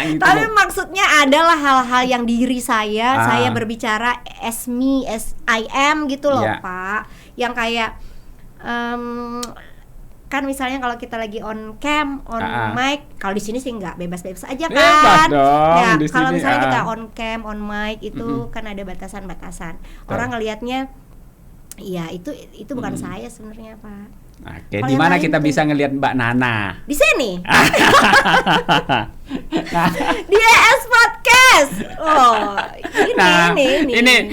Gitu Tapi loh. maksudnya adalah hal-hal yang diri saya Ah. berbicara as me, as I am gitu loh Ya. Pak. Yang kayak kan misalnya kalau kita lagi on cam, on mic, kalau di sini sih nggak, bebas-bebas aja kan. Bebas dong, Ya, di kalau sini, misalnya kita on cam, on mic itu kan ada batasan-batasan. Betul. Orang ngelihatnya, ya itu bukan saya sebenarnya Pak. Oke, Kalau di yang mana lain kita tuh. bisa ngelihat Mbak Nana? Di sini. Nah, Di ES Podcast. Oh,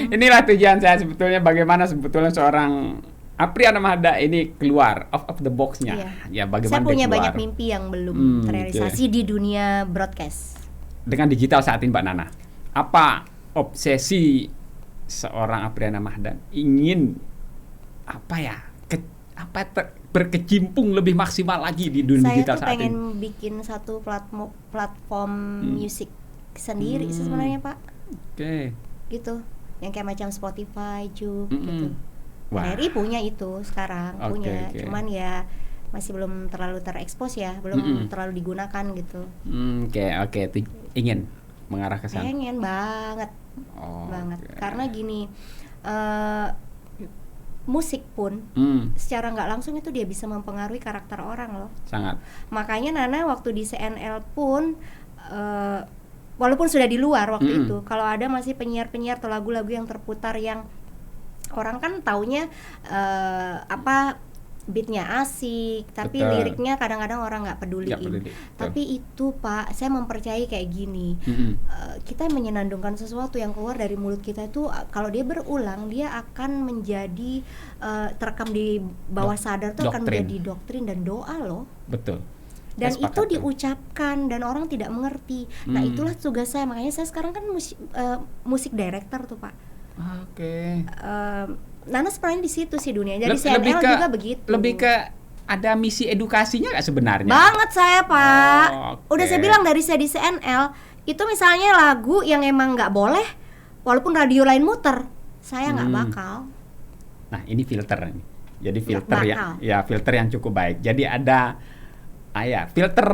inilah tujuan saya sebetulnya, bagaimana sebetulnya seorang Apriana Mahda ini keluar of the box-nya. Iya. Ya, bagaimana Saya punya dia keluar banyak mimpi yang belum terrealisasi oke. di dunia broadcast. Dengan digital saat ini Mbak Nana. Apa obsesi seorang Apriana Mahda ingin berkecimpung lebih maksimal lagi di dunia Saya digital tuh saat pengen ini? bikin satu platform musik sendiri sih sebenarnya Pak. Oke. Gitu. Yang kayak macam Spotify, Juke gitu. Wah. RRI punya itu sekarang, Oke, punya. oke. Cuman ya masih belum terlalu terekspos ya, belum terlalu digunakan gitu. Oke. Ingin mengarah ke sana. Pengen banget. Oh, Banget. oke. Karena gini, musik pun secara nggak langsung itu dia bisa mempengaruhi karakter orang loh. Sangat. Makanya Nana waktu di CNL pun walaupun sudah di luar waktu itu, kalau ada masih penyiar-penyiar atau lagu-lagu yang terputar yang orang kan taunya beatnya asik, tapi Betul. liriknya kadang-kadang orang nggak peduliin. Nggak peduli, betul. Tapi itu Pak, saya mempercayai kayak gini. Kita menyenandungkan sesuatu yang keluar dari mulut kita itu, kalau dia berulang, dia akan menjadi terekam di bawah sadar tuh akan doktrin. menjadi doktrin dan doa loh. Betul. Dan Saya sepakat itu tuh. diucapkan dan orang tidak mengerti. Nah itulah tugas saya, makanya saya sekarang kan musik director tuh Pak. Oke. Nana sebenarnya di situ sih dunia. Jadi Lebih CNL ke- juga begitu. Lebih ke ada misi edukasinya nggak sebenarnya? banget saya Pak. Oh, Udah oke. saya bilang dari saya di CNL itu misalnya lagu yang emang nggak boleh, walaupun radio lain muter, saya nggak bakal. Nah, ini filter nih. Jadi Nggak filter bakal. ya filter yang cukup baik. Jadi ada filter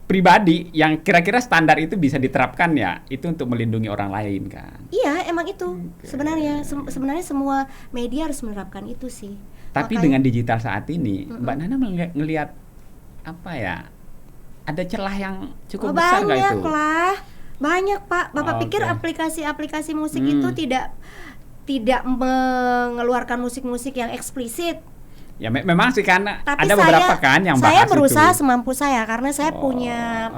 pribadi yang kira-kira standar itu bisa diterapkan ya, itu untuk melindungi orang lain kan. Iya emang itu sebenarnya sebenarnya semua media harus menerapkan itu sih. Tapi Makanya- dengan digital saat ini, Mbak Nana ngelihat ada celah yang cukup besar nggak banyak itu? lah, banyak Pak. Bapak Oke. pikir aplikasi-aplikasi musik itu tidak mengeluarkan musik-musik yang eksplisit? Ya memang sih, karena Tapi ada beberapa kan yang saya bahas berusaha itu. semampu saya, karena saya punya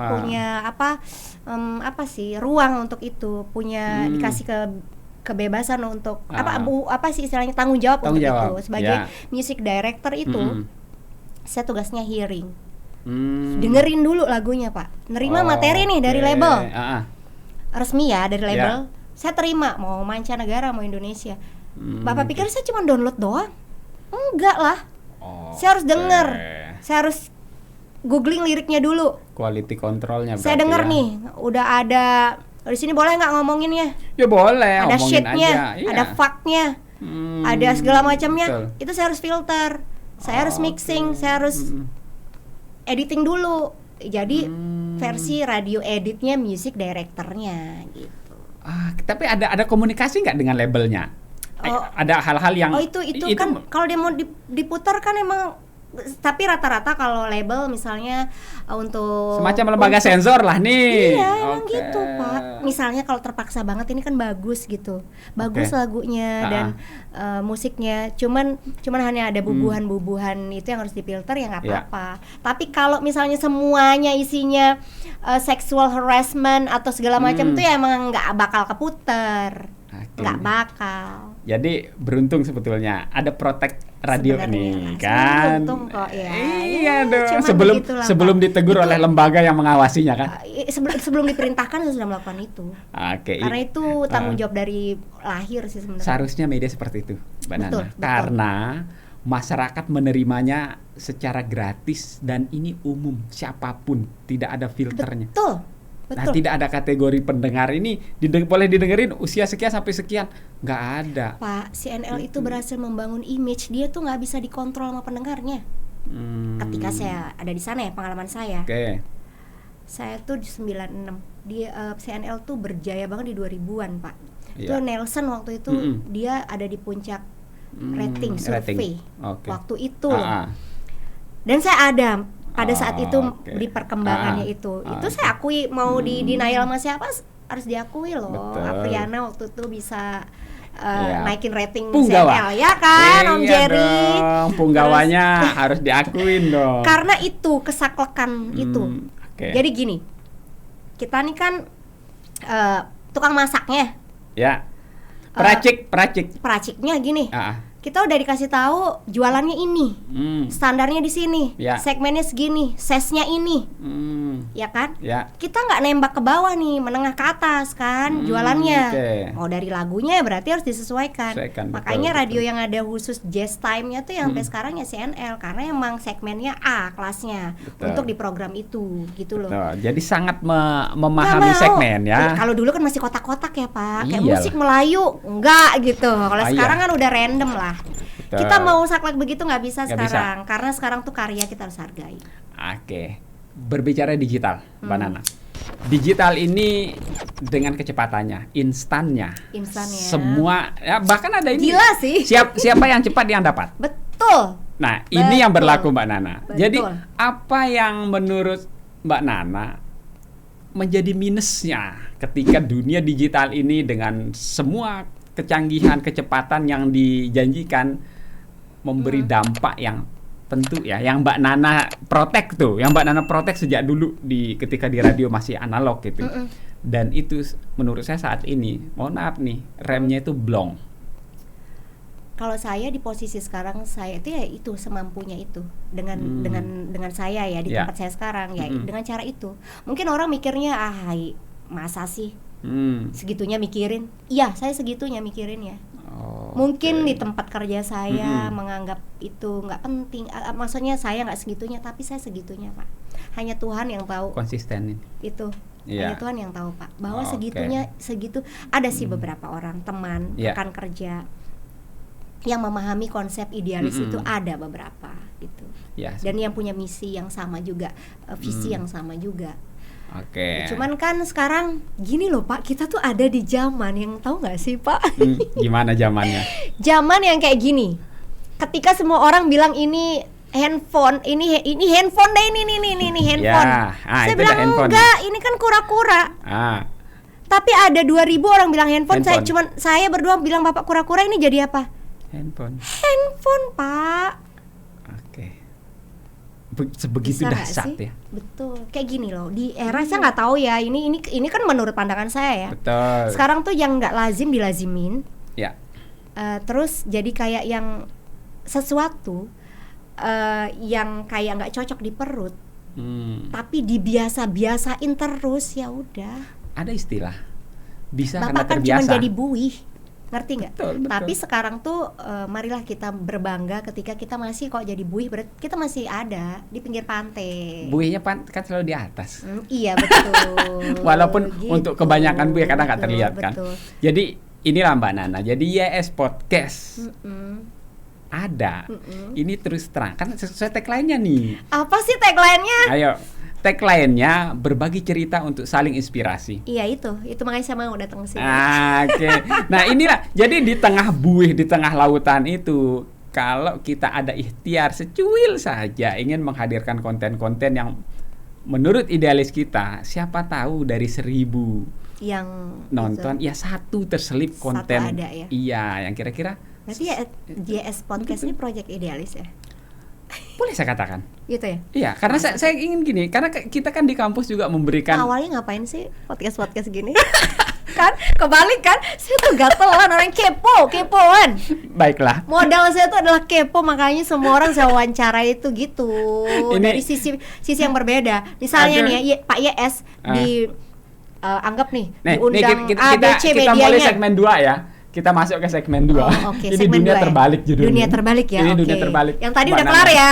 ruang untuk itu, punya dikasih kebebasan untuk apa sih istilahnya, tanggung jawab Tanggung untuk jawab, itu. Sebagai ya. music director itu, saya tugasnya hearing, Hmm. dengerin dulu lagunya Pak, nerima materi nih dari Oke. label Ah, ah. resmi ya, dari label, Ya. saya terima mau mancanegara mau Indonesia. Bapak pikir saya cuma download doang? Enggak lah. Saya harus denger, saya harus googling liriknya dulu. Quality controlnya Saya berarti denger ya. nih, udah ada di sini, boleh nggak ngomonginnya? Ya boleh, Ada omongin sheetnya, aja. Iya. ada faktnya, ada segala macamnya. Betul. Itu saya harus filter, saya harus mixing, saya harus editing dulu. Jadi versi radio editnya music directornya gitu. Tapi ada komunikasi nggak dengan labelnya? Ada hal-hal yang itu kan kalau dia mau diputar kan emang, tapi rata-rata kalau label misalnya untuk semacam lembaga sensor lah nih. Iya, emang Oke. gitu Pak. Misalnya kalau terpaksa banget, ini kan bagus gitu, bagus Oke. lagunya dan musiknya, cuman hanya ada bubuhan-bubuhan itu yang harus difilter, ya nggak Iya. apa-apa. Tapi kalau misalnya semuanya isinya sexual harassment atau segala macam, itu ya emang nggak bakal keputer, Oke. nggak bakal. Jadi beruntung sebetulnya ada Protek Radio Sebenarnya nih lah, kan. untung kok ya. Iya Ya, dong. cuman Sebelum begitulah, sebelum Pak. ditegur Itu- oleh lembaga yang mengawasinya kan. Sebelum diperintahkan saya sudah melakukan itu. Oke. Karena itu tanggung jawab dari lahir sih sebenarnya. Seharusnya media seperti itu, Mbak Betul, Nana. betul. Karena masyarakat menerimanya secara gratis dan ini umum, siapapun, tidak ada filternya. Betul. Nah, tidak ada kategori pendengar ini boleh didengerin usia sekian sampai sekian, nggak ada. Pak, CNL itu berhasil membangun image, dia tuh nggak bisa dikontrol sama pendengarnya. Ketika saya ada di sana ya, pengalaman saya. Oke. Saya tuh di 96. CNL tuh berjaya banget di 2000-an, Pak. Iya. Itu Nelson waktu itu dia ada di puncak rating survei. Oke. Waktu itu loh. Dan saya ada pada saat itu oke. di perkembangannya itu. Itu saya akui, mau di denial sama siapa harus diakui loh. Betul. Apriana waktu itu bisa Iya. naikin rating Punggawa. CNL ya kan, Om Iya Jerry. dong, punggawanya harus diakuin dong. Karena itu kesaklekan itu. Oke. Jadi gini, kita nih kan tukang masaknya, Ya. Peracik. peraciknya gini. Ah. Kita udah dikasih tahu jualannya ini, standarnya di sini, Ya. segmennya segini, size-nya ini, ya kan? Ya. Kita nggak nembak ke bawah nih, menengah ke atas kan jualannya. Oke. Mau dari lagunya berarti harus disesuaikan. Sesuaikan, Makanya betul, radio yang ada khusus jazz time-nya tuh yang sampai sekarang ya CNL, karena emang segmennya A kelasnya untuk di program itu, gitu loh. Tuh, jadi sangat memahami Nggak mau. segmen ya. Kalau dulu kan masih kotak-kotak ya Pak, kayak Iyalah. musik Melayu enggak gitu. Kalau Iya. sekarang kan udah random lah. Betul. Kita mau saklek begitu nggak bisa Nggak sekarang, karena sekarang tuh karya kita harus hargai. Oke. Berbicara digital, Mbak Nana. Digital ini dengan kecepatannya, instannya. Instannya. Semua ya, bahkan ada ini. Gila sih. Siapa yang cepat yang dapat. Betul. Nah, ini yang Betul. berlaku Mbak Nana. Betul. Jadi, apa yang menurut Mbak Nana menjadi minusnya ketika dunia digital ini dengan semua kecanggihan, kecepatan yang dijanjikan memberi dampak yang tentu ya, yang Mbak Nana protek tuh, yang Mbak Nana protek sejak dulu ketika di radio masih analog gitu. Dan itu menurut saya saat ini, mohon maaf nih, remnya itu blong. Kalau saya di posisi sekarang, saya itu ya itu semampunya itu dengan saya ya di Ya. tempat saya sekarang ya dengan cara itu. Mungkin orang mikirnya hai, masa sih segitunya mikirin? Iya, saya segitunya mikirin ya. Mungkin di tempat kerja saya menganggap itu nggak penting. Maksudnya saya nggak segitunya, tapi saya segitunya Pak. Hanya Tuhan yang tahu. Konsisten Itu. Iya. Hanya Tuhan yang tahu Pak. Bahwa Oke. segitunya segitu. Ada sih beberapa orang teman Iya. rekan kerja yang memahami konsep idealis itu ada beberapa gitu. Ya. Dan yang punya misi yang sama juga, visi yang sama juga. Oke. Cuman kan sekarang gini loh Pak, kita tuh ada di zaman yang tahu nggak sih Pak? Gimana zamannya? Zaman yang kayak gini. Ketika semua orang bilang ini handphone, ini handphone deh, ini handphone. Ya, Saya itu bilang dah handphone. enggak, ini kan kura-kura. Tapi ada 2000 orang bilang handphone. Saya berdua bilang Bapak kura-kura, ini jadi apa? Handphone. Handphone Pak. Oke. Sebegitu Bisa nggak dahsyat sih? ya. Betul. Kayak gini loh. Di era saya nggak tahu ya. Ini kan menurut pandangan saya ya. Betul. Sekarang tuh yang nggak lazim dilazimin. Ya. Terus jadi kayak yang sesuatu yang kayak nggak cocok di perut, tapi dibiasa-biasain terus, ya udah. Ada istilah. Bisa Bapak karena kan terbiasa. cuma jadi buih, ngerti nggak? Betul. Tapi sekarang tuh marilah kita berbangga ketika kita masih kok jadi buih, berarti kita masih ada di pinggir pantai. Buihnya kan selalu di atas. Iya betul. Walaupun Gitu. untuk kebanyakan buih kadang nggak Betul, terlihat kan. betul. Jadi inilah Mbak Nana. Jadi YS Podcast ada. Ini terus terang kan sesuai tagline-nya nih. Apa sih tagline-nya? Ayo. Tagline-nya berbagi cerita untuk saling inspirasi. Iya itu makanya saya mau datang ke sini. Oke. Nah inilah. Jadi di tengah buih, di tengah lautan itu, kalau kita ada ikhtiar secuil saja ingin menghadirkan konten-konten yang menurut idealis kita, siapa tahu dari 1000 yang nonton, gitu. ya satu terselip konten. Satu ada ya. Iya, yang kira-kira Berarti ya JS Podcast ini project idealis ya? boleh saya katakan. Gitu ya? Iya, karena saya ingin gini, karena kita kan di kampus juga memberikan. Awalnya ngapain sih podcast gini? Kan kebalik kan? Saya tuh gatelan, orang kepoan. Baiklah. Modal saya tuh adalah kepo, makanya semua orang saya wawancara itu gitu. Dari sisi yang berbeda. Misalnya nih ya, Pak YS anggap nih diundang kita ABC mulai medianya. segmen 2 ya. kita masuk ke segmen 2. Oke, Ini segmen dunia 2 ya? terbalik judulnya. Dunia terbalik ya. Ini oke. dunia terbalik. Yang tadi Mbak udah Nana. kelar ya.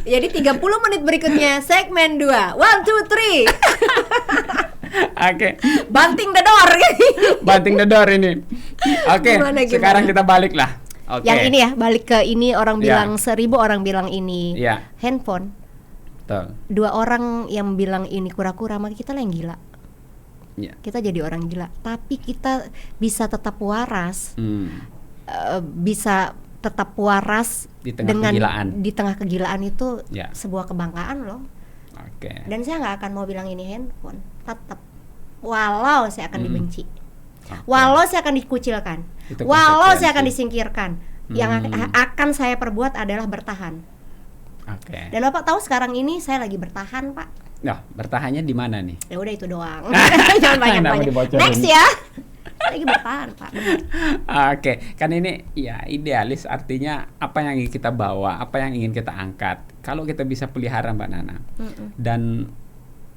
Jadi 30 menit berikutnya segmen 2. 1 2 3. Oke. Banting the door. Banting the door ini. Oke, Gimana? sekarang kita balik lah. Oke. Yang ini ya, balik ke ini orang Ya. bilang 1000 orang bilang ini Ya. handphone. Betul. 2 orang yang bilang ini kura-kura, maka kita lah yang gila. Ya. Kita jadi orang gila. Tapi kita bisa tetap waras. Bisa tetap waras Di tengah kegilaan. di tengah kegilaan itu Ya. sebuah kebanggaan loh. Oke. Dan saya nggak akan mau bilang ini handphone, tetap walau saya akan dibenci, walau saya akan dikucilkan, Itu walau saya akan konsekuensi. disingkirkan, yang akan saya perbuat adalah bertahan. Oke. Dan Bapak tahu sekarang ini saya lagi bertahan, Pak. Nah, bertahannya di mana nih? Ya udah itu doang. Jangan banyak-banyak. Kenapa dibocorin? Next ya. Saya lagi bertahan, Pak. Benar. Oke, kan ini ya idealis, artinya apa yang ingin kita bawa, apa yang ingin kita angkat. Kalau kita bisa pelihara Mbak Nana, dan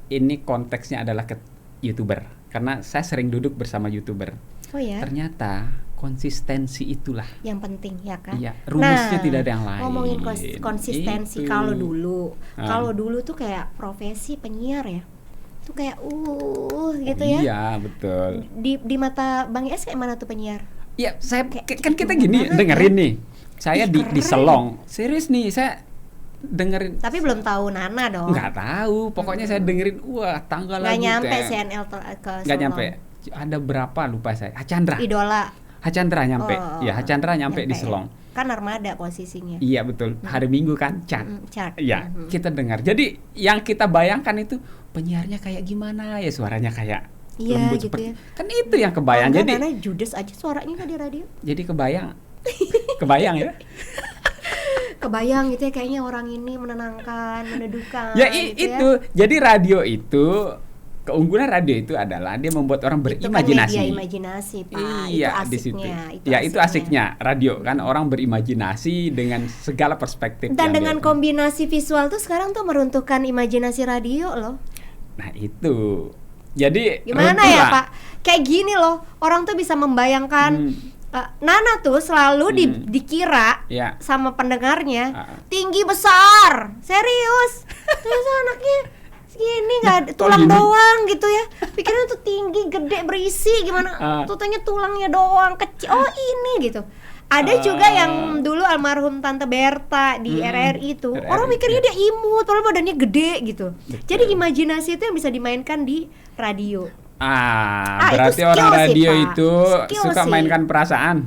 ini konteksnya adalah ke YouTuber, karena saya sering duduk bersama YouTuber. Oh ya. Ternyata konsistensi itulah. Yang penting ya kan. Iya, rumusnya tidak ada yang lain. Ngomongin konsistensi, Itu. kalau dulu tuh kayak profesi penyiar ya. Tuh kayak gitu ya. Iya, betul. Di mata Bang Yes kayak mana tuh penyiar? Iya, saya Kayak kan kita gitu gini banget dengerin ya. nih. Saya di Keren. Selong. Serius nih, saya dengerin. Tapi belum tahu Nana dong. Nggak tahu, pokoknya saya dengerin, wah tanggal Nggak lagu nyampe kayak- CNL ke nggak Solo. nyampe. Ada berapa lupa saya. Hachandra. Idola. Hachandra nyampe. Oh, Ya, Hachandra nyampe di ya. Selong. Kan armada posisinya. Iya, betul. Hari Minggu kan chat. Chart. Iya, kita dengar. Jadi yang kita bayangkan itu penyiarnya kayak gimana ya, suaranya kayak Iya, lembut gitu seperti. ya. Kan itu yang kebayang. Enggak, Jadi Nana judes aja suaranya nggak di radio. jadi kebayang. Kebayang ya. Kebayang gitu ya, kayaknya orang ini menenangkan, meneduhkan. Ya gitu itu. Jadi radio itu, keunggulan radio itu adalah dia membuat orang Itu kan berimajinasi. media imajinasi, Pak. Iya, itu di situ. asiknya. Ya, itu asiknya radio kan, orang berimajinasi dengan segala perspektif. Dan yang dengan dia- kombinasi visual tuh sekarang tuh meruntuhkan imajinasi radio loh. Nah, itu. Jadi Gimana runtuh ya, lah. Pak? Kayak gini loh, orang tuh bisa membayangkan Nana tuh selalu dikira Ya. sama pendengarnya tinggi besar, serius. Terus anaknya segini nggak ada kok tulang gini? doang gitu ya. Pikirnya tuh tinggi, gede, berisi gimana? Tutanya tulangnya doang kecil. Oh ini gitu. Ada juga yang dulu almarhum Tante Berta di RRI itu, RRI, orang mikirnya dia imut, padahal badannya gede gitu. Betul. Jadi imajinasi itu yang bisa dimainkan di radio. itu Berarti skill orang sih, radio Pak. itu Skill suka sih. mainkan perasaan.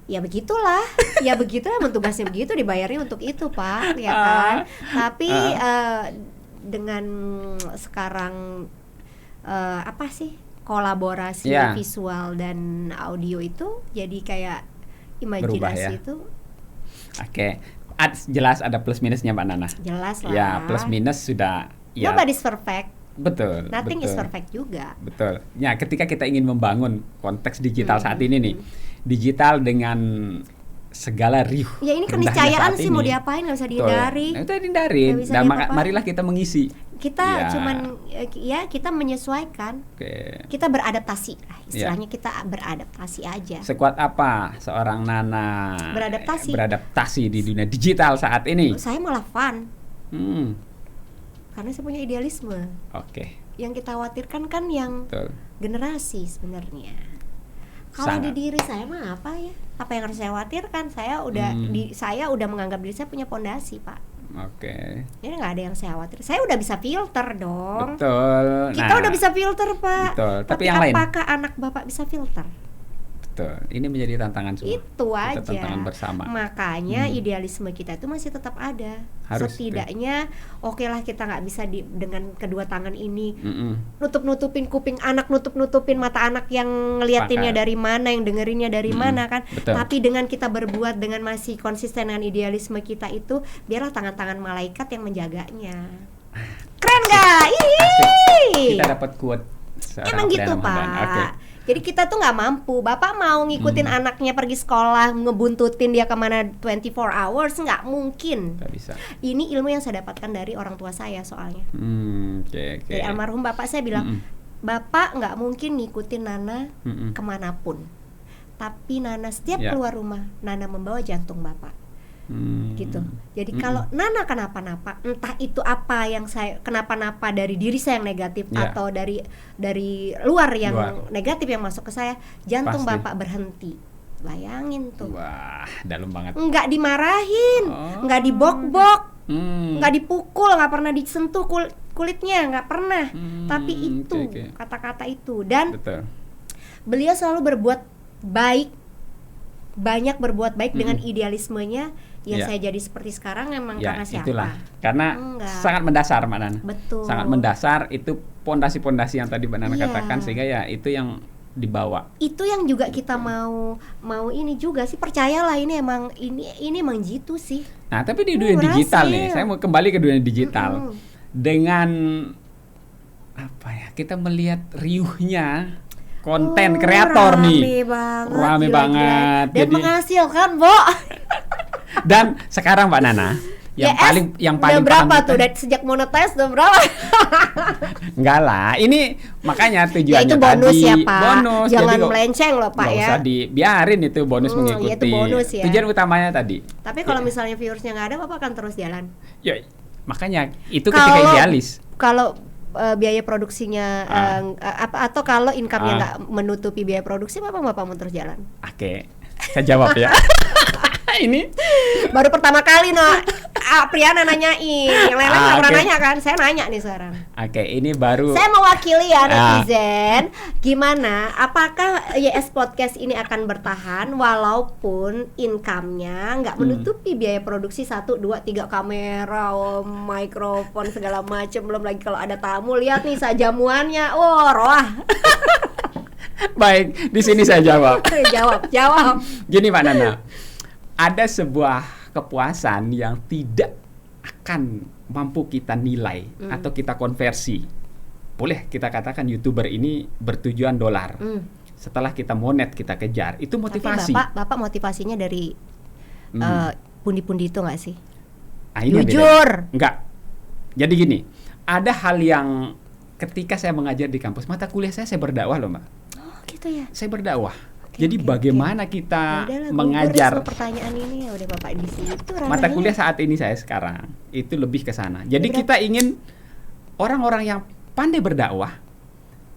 Ya begitulah, ya begitulah, emang tugasnya begitu, dibayarnya untuk itu, Pak, ya kan. Tapi dengan sekarang apa sih kolaborasi Ya. visual dan audio itu jadi kayak Berubah, imajinasi ya. itu Oke. Jelas ada plus minusnya Mbak Nana. jelas lah. Ya, plus minus sudah ya. Nobody's perfect, Betul. nothing betul. is perfect juga. Betul. Ya, ketika kita ingin membangun konteks digital saat ini nih, digital dengan segala riuh. Ya ini rendahnya keniscayaan saat sih, mau ini. diapain, nggak bisa Betul. dihindari. Nah, itu dihindarin. Nggak bisa Dan diapa-apain. marilah kita mengisi. Kita Ya. cuman ya kita menyesuaikan, Oke. kita beradaptasi lah, istilahnya kita beradaptasi aja. Sekuat apa seorang Nana Beradaptasi. di dunia digital saat ini? Saya malah fun Hmm. karena saya punya idealisme. Oke. Yang kita khawatirkan kan yang Betul. generasi sebenarnya. Kalau Sangat. di diri saya mah apa ya? Apa yang harus saya khawatirkan? Saya udah saya udah menganggap diri saya punya pondasi, Pak. Oke. Jadi nggak ada yang saya khawatir. Saya udah bisa filter dong. Betul. Kita udah bisa filter, Pak. Betul. Tapi Tapi yang lain? apakah anak Bapak bisa filter? Betul. Ini menjadi tantangan semua. Itu aja. Kita tantangan bersama. Makanya idealisme kita itu masih tetap ada. Harus, Setidaknya oke lah kita nggak bisa dengan kedua tangan ini Mm-mm. nutup-nutupin kuping anak, nutup-nutupin mata anak yang ngeliatinnya Sepakat. dari mana, yang dengerinnya dari mana kan. Betul. Tapi dengan kita berbuat dengan masih konsisten dengan idealisme kita itu, biarlah tangan-tangan malaikat yang menjaganya. Keren gak? Ih. Kita dapat quote seorang Emang gitu, Perdana Menteri. Pak. Oke. Jadi kita tuh nggak mampu. Bapak mau ngikutin anaknya pergi sekolah, ngebuntutin dia kemana 24 hours, nggak mungkin. Nggak bisa. Ini ilmu yang saya dapatkan dari orang tua saya soalnya. Oke. Dari almarhum bapak saya bilang, Bapak nggak mungkin ngikutin Nana Mm-mm. kemanapun. tapi Nana setiap Ya. keluar rumah Nana membawa jantung Bapak. Gitu. Jadi kalau Nana kenapa-napa, entah itu apa yang saya kenapa-napa dari diri saya yang negatif Ya. atau dari luar yang Luar. negatif yang masuk ke saya, jantung Pasti. Bapak berhenti. Bayangin tuh. Wah, dalam banget. Nggak dimarahin, Oh. nggak dibok-bok, nggak Hmm. dipukul, nggak pernah disentuh kulitnya, nggak pernah. Tapi itu oke. kata-kata itu, dan Betul. beliau selalu berbuat baik, banyak berbuat baik dengan idealismenya. Ya, Ya. saya jadi seperti sekarang emang Ya, karena siapa? itulah. Karena Enggak. sangat mendasar, Mbak Nana. Betul. Sangat mendasar, itu pondasi-pondasi yang tadi Mbak Nana Iya. katakan, sehingga ya itu yang dibawa. Itu yang juga kita mau ini juga sih, percayalah ini emang jitu sih. Nah, tapi di dunia digital nih, berhasil. saya mau kembali ke dunia digital. Mm-mm. Dengan apa ya? Kita melihat riuhnya konten kreator nih. Rame gila-gila. banget. Dan Jadi- menghasilkan, Bo. Dan sekarang Mbak Nana, yang udah paling berapa paham tuh? kita- Dari sejak monetize udah berapa? Enggak lah, ini makanya tujuannya Ya itu bonus tadi ya, Pak. bonus. Jangan kok melenceng loh, Pak, nggak ya. usah dibiarin itu bonus mengikuti. ya itu bonus ya. Tujuan utamanya tadi. Tapi kalau misalnya viewersnya nggak ada, Bapak akan terus jalan. Ya, makanya itu ketika idealis. Kalau biaya produksinya atau kalau income-nya nggak menutupi biaya produksi, Bapak mau terus jalan. Oke, saya jawab ya. Ini Baru pertama kali Priana nanyain, yang lain nggak pernah oke. nanya kan? Saya nanya nih sekarang. oke, ini baru Saya mewakili ya netizen. Gimana? Apakah YS Podcast ini akan bertahan walaupun income-nya nggak menutupi biaya produksi 1, 2, 3 kamera, mikrofon segala macam, belum lagi kalau ada tamu, lihat nih sajamuannya. Roah. baik, di sini saya jawab. Jawab. Gini Mbak Nana, ada sebuah kepuasan yang tidak akan mampu kita nilai atau kita konversi. Boleh kita katakan YouTuber ini bertujuan dolar. Setelah kita monet, kita kejar, itu motivasi. Tapi Bapak motivasinya dari pundi-pundi itu nggak sih? Ah, ini Jujur. Enggak. Jadi gini, ada hal yang ketika saya mengajar di kampus, mata kuliah saya berdakwah loh Mbak. Oh gitu ya. Saya berdakwah. Oke, Jadi oke, bagaimana kita Udahlah, mengajar gugur pertanyaan ini ya udah Bapak di situ mata ranahnya. kuliah saat ini saya sekarang itu lebih ke sana. Jadi Berarti- kita ingin orang-orang yang pandai berdakwah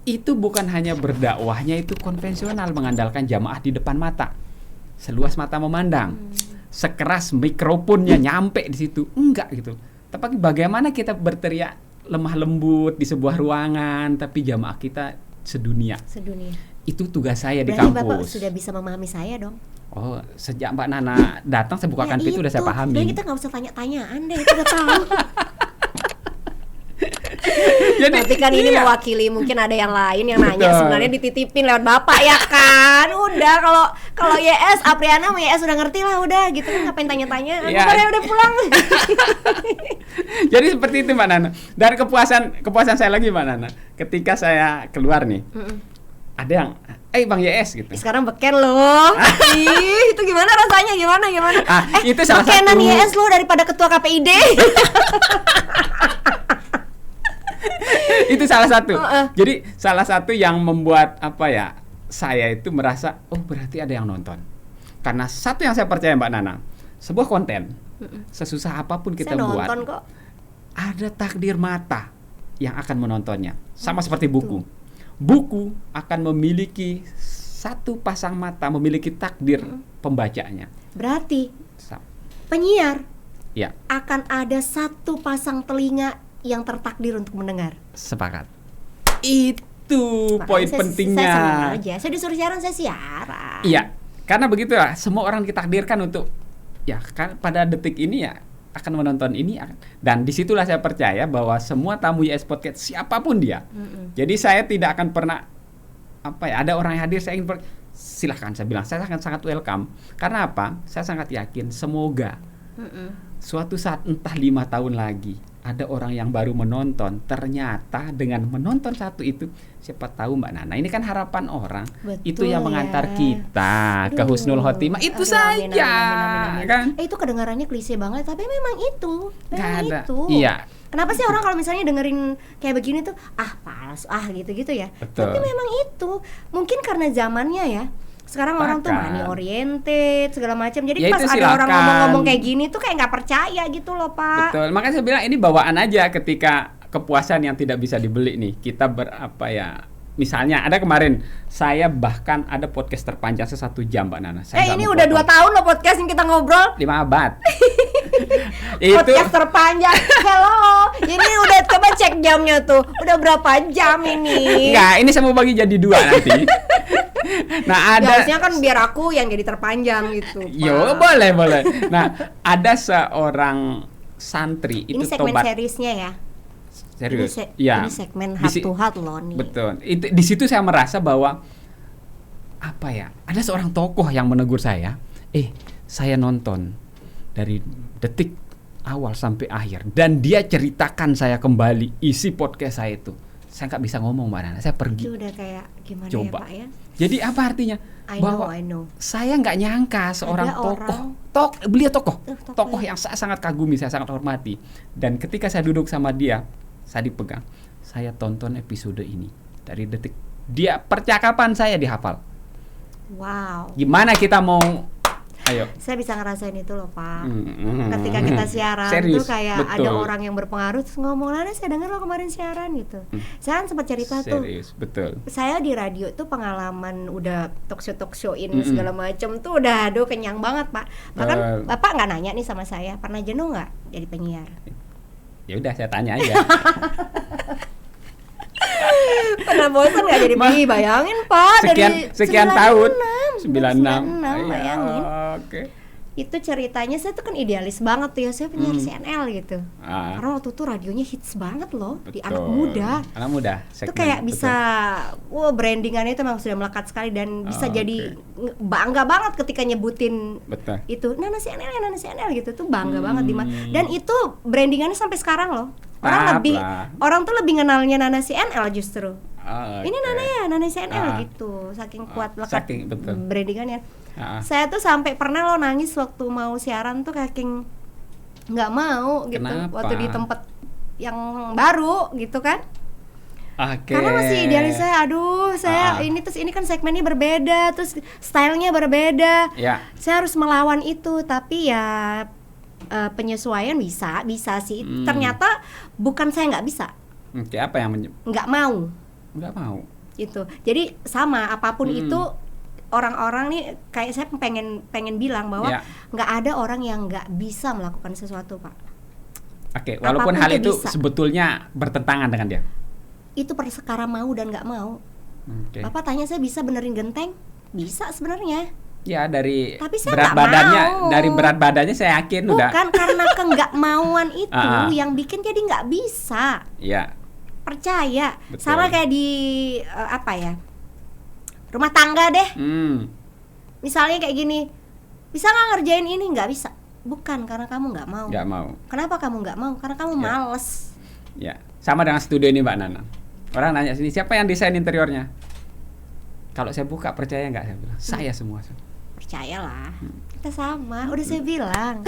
itu bukan hanya berdakwahnya itu konvensional mengandalkan jamaah di depan mata, seluas mata memandang, sekeras mikrofonnya nyampe di situ, enggak gitu. Tapi bagaimana kita berteriak lemah lembut di sebuah ruangan tapi jamaah kita sedunia. Itu tugas saya di Berarti kampus. Bapak sudah bisa memahami saya dong. Oh, sejak Mbak Nana datang saya bukakan pintu udah saya pahami. Jadi kita nggak usah tanya-tanyaan deh, kita udah tahu. Jadi Tapi kan ini iya. mewakili, mungkin ada yang lain yang nanya Betul. sebenarnya dititipin lewat Bapak ya kan. Udah kalau YS Apriana sama YS udah ngerti lah udah gitu kan, ngapain tanya-tanya. Iya. Bukannya udah pulang. Jadi seperti itu Mbak Nana. Dan kepuasan saya lagi Mbak Nana. Ketika saya keluar nih, ada yang, Bang YS gitu. Sekarang beken loh. Ih, itu gimana rasanya? Gimana? Itu salah bekenan satu. YS lo daripada ketua KPID. Itu salah satu. Jadi salah satu yang membuat saya itu merasa berarti ada yang nonton. Karena satu yang saya percaya Mbak Nana, sebuah konten sesusah apapun kita Saya buat, nonton kok. ada takdir mata yang akan menontonnya. Sama seperti buku. Buku akan memiliki satu pasang mata, memiliki takdir pembacanya. Berarti penyiar Ya, akan ada satu pasang telinga yang tertakdir untuk mendengar. sepakat. Itu Makanya poin saya pentingnya. senang aja. Saya disuruh siaran, saya siaran. Iya, karena begitulah semua orang ditakdirkan untuk kan pada detik ini akan menonton ini dan disitulah saya percaya bahwa semua tamu YS Podcast siapapun dia. Jadi saya tidak akan pernah ada orang yang hadir saya ingin silahkan, saya bilang saya sangat welcome. Karena apa? Saya sangat yakin semoga suatu saat entah 5 tahun lagi ada orang yang baru menonton, ternyata dengan menonton satu itu, siapa tahu Mbak Nana, ini kan harapan orang. Betul, itu yang mengantar ya. kita ke husnul khotimah. Itu Amin, saja amin. kan. Itu kedengarannya klise banget, tapi memang itu. Nggak ada. Itu. Iya. Kenapa sih orang kalau misalnya dengerin kayak begini tuh, palas, gitu ya. Betul. Tapi memang itu. Mungkin karena zamannya ya. Sekarang orang tuh money oriented segala macam. Jadi Ya, pas itu ada orang silakan. ngomong-ngomong kayak gini tuh kayak nggak percaya gitu loh, Pak. Betul. Makanya saya bilang ini bawaan aja ketika kepuasan yang tidak bisa dibeli nih. Kita misalnya ada kemarin saya bahkan ada podcast terpanjang 1 jam Mbak Nana. Saya nggak Ini mau udah 2 potong. tahun loh podcast yang kita ngobrol. 5 abad. Itu Podcast terpanjang. Hello. Ini udah coba cek jamnya tuh. Udah berapa jam ini? enggak, ini saya mau bagi jadi 2 nanti. Nah, Ya, ada harusnya kan biar aku yang jadi terpanjang gitu, Pak. Yo, boleh. Nah, ada seorang santri Ini itu segmen tobat. seriesnya ya. Serius. Ini segmen heart to heart loh nih. Betul. Di situ saya merasa bahwa apa ya? Ada seorang tokoh yang menegur saya. Saya nonton dari detik awal sampai akhir dan dia ceritakan saya kembali isi podcast saya itu. Saya nggak bisa ngomong Mbak Nana. Saya pergi. Itu udah kayak gimana Coba. ya, Pak ya? Jadi apa artinya? I know. Saya nggak nyangka seorang Ada tokoh, beliau tokoh Tokoh yang saya sangat kagumi, saya sangat hormati. Dan ketika saya duduk sama dia, saya dipegang, saya tonton episode ini dari detik dia percakapan saya dihafal. Wow. Gimana kita mau? Ayo. Saya bisa ngerasain itu loh, Pak. Mm. Ketika kita siaran Serius, tuh kayak betul. ada orang yang berpengaruh terus ngomong, "Nana, saya dengar lo kemarin siaran," gitu. Saya kan sempat cerita tuh. Serius, betul. Saya di radio tuh pengalaman udah talk show-in segala macam tuh udah aduh kenyang banget, Pak. Bahkan Bapak nggak nanya nih sama saya, pernah jenuh nggak jadi penyiar? Ya udah saya tanya aja. Pernah bosan nggak jadi penyiar? Bayangin, Pak, sekian dari tahun 96, 96. bayangin. Oke. Itu ceritanya saya tuh kan idealis banget tuh ya, saya penyiar CNL gitu. Ah. Karena waktu itu radionya hits banget loh di Betul. anak muda. Anak muda. Itu segmen, kayak betul. bisa, brandingannya itu memang sudah melekat sekali dan bisa Oh, jadi bangga banget ketika nyebutin Betul. itu Nana CNL gitu tuh bangga banget dan itu brandingannya sampai sekarang loh. Orang tuh lebih kenalnya Nana CNL justru. Ini Nana ya, Nana CNL gitu. Saking kuat lekat betul. brandingannya. Saya tuh sampai pernah lo nangis waktu mau siaran tuh saking nggak mau gitu. Kenapa? Waktu di tempat yang baru gitu kan. Oke. Karena masih idealis saya, ini kan segmennya berbeda, terus stylenya berbeda. Ya. Saya harus melawan itu, tapi ya penyesuaian bisa sih. Ternyata bukan saya nggak bisa, Oke, apa yang nggak mau. nggak mau? Gitu. Jadi sama apapun itu orang-orang nih kayak saya pengen bilang bahwa Ya. nggak ada orang yang nggak bisa melakukan sesuatu, Pak. Oke, walaupun Apapun hal itu itu bisa. sebetulnya bertentangan dengan dia. Itu perkara mau dan nggak mau. Oke. Bapak tanya saya bisa benerin genteng? Bisa sebenarnya. Ya dari Tapi saya berat nggak badannya, mau. dari berat badannya saya yakin udah. Bukan karena nggak mauan itu yang bikin jadi nggak bisa. Ya. Percaya. Betul. Sama kayak di rumah tangga deh. Misalnya kayak gini, bisa nggak ngerjain ini? Nggak bisa. Bukan karena kamu nggak mau. Nggak mau. Kenapa kamu nggak mau? Karena kamu males. Ya. Sama dengan studio ini Mbak Nana. Orang nanya sini siapa yang desain interiornya? Kalau saya buka percaya nggak? Saya bilang saya semua. Percayalah. Kita sama. Udah saya bilang.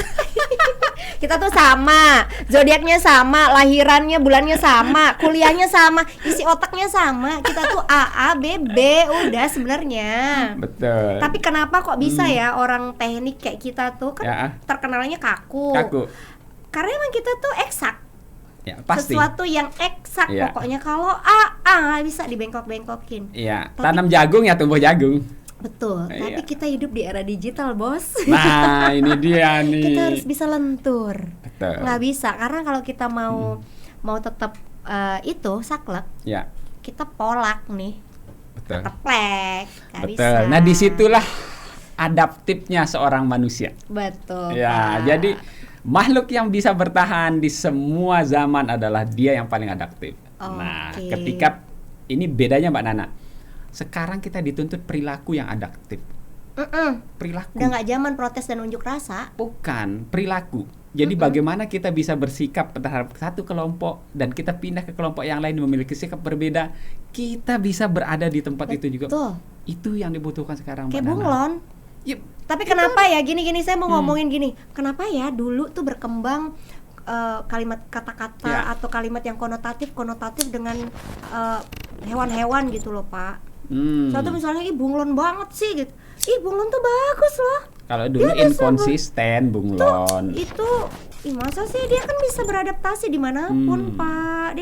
Kita tuh sama, zodiaknya sama, lahirannya, bulannya sama, kuliahnya sama, isi otaknya sama. Kita tuh A, B, B, udah sebenarnya. Betul. Tapi kenapa kok bisa ya orang teknik kayak kita tuh kan Ya. terkenalnya kaku. Karena emang kita tuh eksak. Ya, pasti. Sesuatu yang eksak. Ya. Pokoknya kalau A bisa dibengkok-bengkokin. Iya, Tapi- tanam jagung ya tumbuh jagung. Betul. Iya. Tapi kita hidup di era digital, Bos. Nah, ini dia nih. Kita harus bisa lentur. Betul. Nggak bisa karena kalau kita mau tetap itu saklek, Ya, kita polak nih, betul. teplek, nggak bisa. Betul. Nah, disitulah adaptifnya seorang manusia. Betul. Ya, Pak. jadi makhluk yang bisa bertahan di semua zaman adalah dia yang paling adaptif. Nah, Oke. ketika ini bedanya Mbak Nana. Sekarang kita dituntut perilaku yang adaptif. Perilaku. Udah nggak zaman protes dan unjuk rasa. Bukan, perilaku. Jadi bagaimana kita bisa bersikap terhadap satu kelompok dan kita pindah ke kelompok yang lain memiliki sikap berbeda, kita bisa berada di tempat itu juga. Betul. Itu yang dibutuhkan sekarang, Mbak Kayak Nana. bunglon. Ya, Tapi kenapa ya gini saya mau ngomongin gini. Kenapa ya dulu tuh berkembang kalimat kata-kata Ya. atau kalimat yang konotatif dengan hewan-hewan gitu loh, Pak. Satu misalnya, ih bunglon banget sih gitu. Ih bunglon tuh bagus loh. Kalau dulu Dia bisa inkonsisten bunglon. Itu masa sih dia kan bisa beradaptasi dimanapun Pak.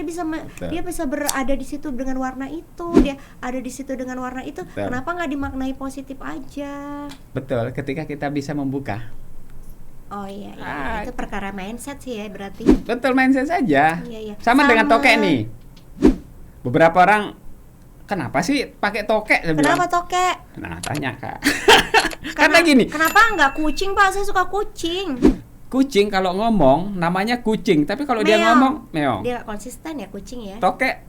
Dia bisa berada di situ dengan warna itu, dia ada di situ dengan warna itu. Betul. Kenapa nggak dimaknai positif aja? Betul, ketika kita bisa membuka. Oh iya, itu perkara mindset sih ya berarti. Betul, mindset saja. Iya. Sama dengan tokek nih. Beberapa orang, kenapa sih pakai tokek? Saya Kenapa bilang. tokek? Nah, tanya Kak. Karena gini, Kenapa nggak kucing Pak? Saya suka kucing. kucing kalau ngomong namanya kucing, tapi kalau dia Meong. ngomong meong. Dia nggak konsisten ya kucing ya. Tokek.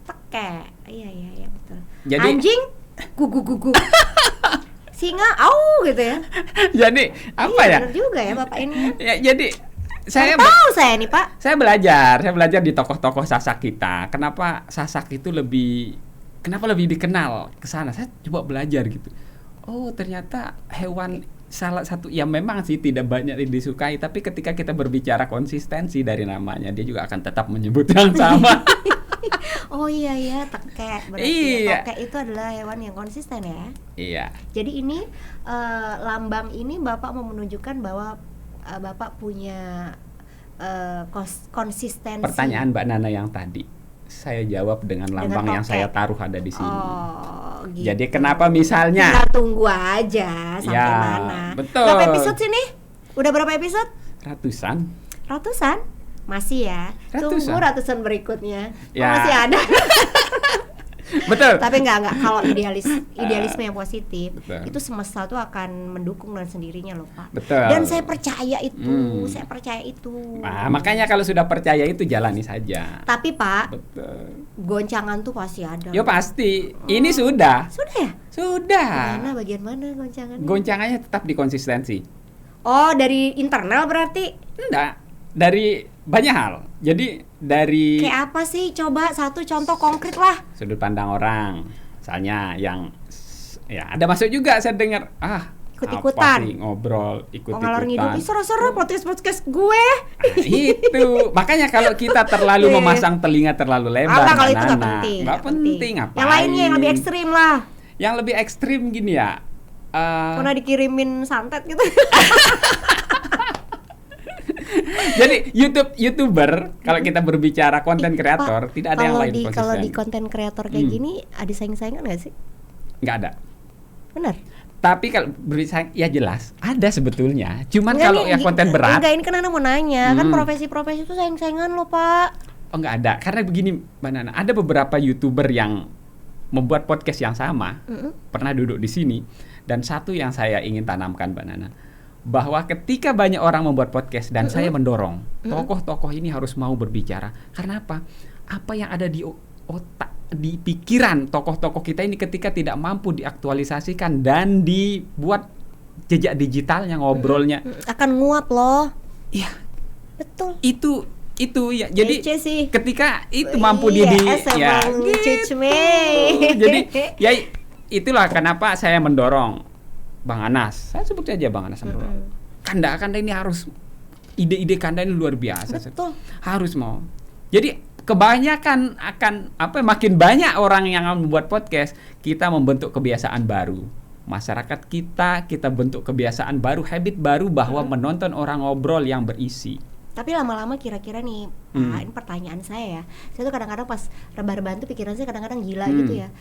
Tokek. Iya betul. Jadi- Anjing gugu. Singa au gitu ya. Jadi apa Iya, ya? bener juga ya Bapak ini. Ya, jadi saya tahu saya nih Pak. saya belajar di tokoh-tokoh Sasak kita. Kenapa Sasak itu lebih dikenal ke sana? Saya coba belajar gitu. Oh, ternyata hewan salah satu yang memang sih tidak banyak disukai, tapi ketika kita berbicara konsistensi dari namanya, dia juga akan tetap menyebut yang sama. Oh iya tokek. Berarti Iya. tokek itu adalah hewan yang konsisten ya. Iya. Jadi ini lambang ini Bapak mau menunjukkan bahwa Bapak punya konsistensi. Pertanyaan Mbak Nana yang tadi, saya jawab dengan lambang yang tokek. saya taruh ada di sini. Oh, gitu. Jadi kenapa misalnya? Kita tunggu aja sampai Ya, mana. betul. Berapa episode sih nih? Udah berapa episode? Ratusan? Masih ya. Ratusan. Tunggu ratusan berikutnya. Oh, Ya. masih ada. Betul. Tapi enggak kalau idealisme yang positif Betul. itu semesta tuh akan mendukung dengan sendirinya loh Pak. Betul. Dan saya percaya itu. Nah, makanya kalau sudah percaya itu jalani saja. Tapi Pak, Betul. goncangan tuh pasti ada. Ya pasti. Ini sudah. Sudah ya? Sudah. Bagian mana goncangannya? Goncangannya tetap di konsistensi. Oh, dari internal berarti. Enggak. Dari banyak hal. Jadi dari Kayak apa sih? Coba satu contoh konkret lah. sudut pandang orang. Misalnya yang ya ada masuk juga saya dengar, Ikut-ikutan. apa sih ngobrol Ngalor ikut-ikutan. ngidul. Ih, seru-seru podcast gue. Itu makanya kalau kita terlalu Iya. memasang telinga terlalu lebar, Enggak, kalau itu Nana. nggak penting. Nggak penting apa? Yang lainnya yang lebih ekstrim lah. Yang lebih ekstrim gini ya. Pernah dikirimin santet gitu. Jadi YouTuber kalau kita berbicara konten kreator Pak, tidak ada yang lain konsisten. Kalau di konten kreator kayak gini ada saing-saingan nggak sih? Nggak ada. Benar. Tapi kalau berbicara ya jelas ada sebetulnya. Cuman Enggak, kalau nih, yang konten berat, Enggak, ini kan Ana mau nanya. Kan profesi-profesi itu saing-saingan loh Pak. oh nggak ada. Karena begini Mbak Nana, ada beberapa YouTuber yang membuat podcast yang sama, pernah duduk di sini. Dan satu yang saya ingin tanamkan Mbak Nana, bahwa ketika banyak orang membuat podcast dan saya mendorong tokoh-tokoh ini harus mau berbicara. Karena apa? Apa yang ada di otak, di pikiran tokoh-tokoh kita ini ketika tidak mampu diaktualisasikan dan dibuat jejak digitalnya, ngobrolnya, Akan nguap loh. iya Betul. itu ya. Jadi Kece sih. ketika itu mampu ya emang cucu me. jadi ya itulah kenapa saya mendorong Bang Anas. Saya sebut aja Bang Anas mendorong. Kanda ini harus ide-ide Kanda ini luar biasa. Betul. Harus mau. Jadi kebanyakan akan makin banyak orang yang membuat podcast, kita membentuk kebiasaan baru. Masyarakat kita bentuk kebiasaan baru, habit baru bahwa menonton orang ngobrol yang berisi. Tapi lama-lama kira-kira nih, Pak, ini pertanyaan saya ya. Saya tuh kadang-kadang pas rebahan tuh pikiran saya kadang-kadang gila gitu ya.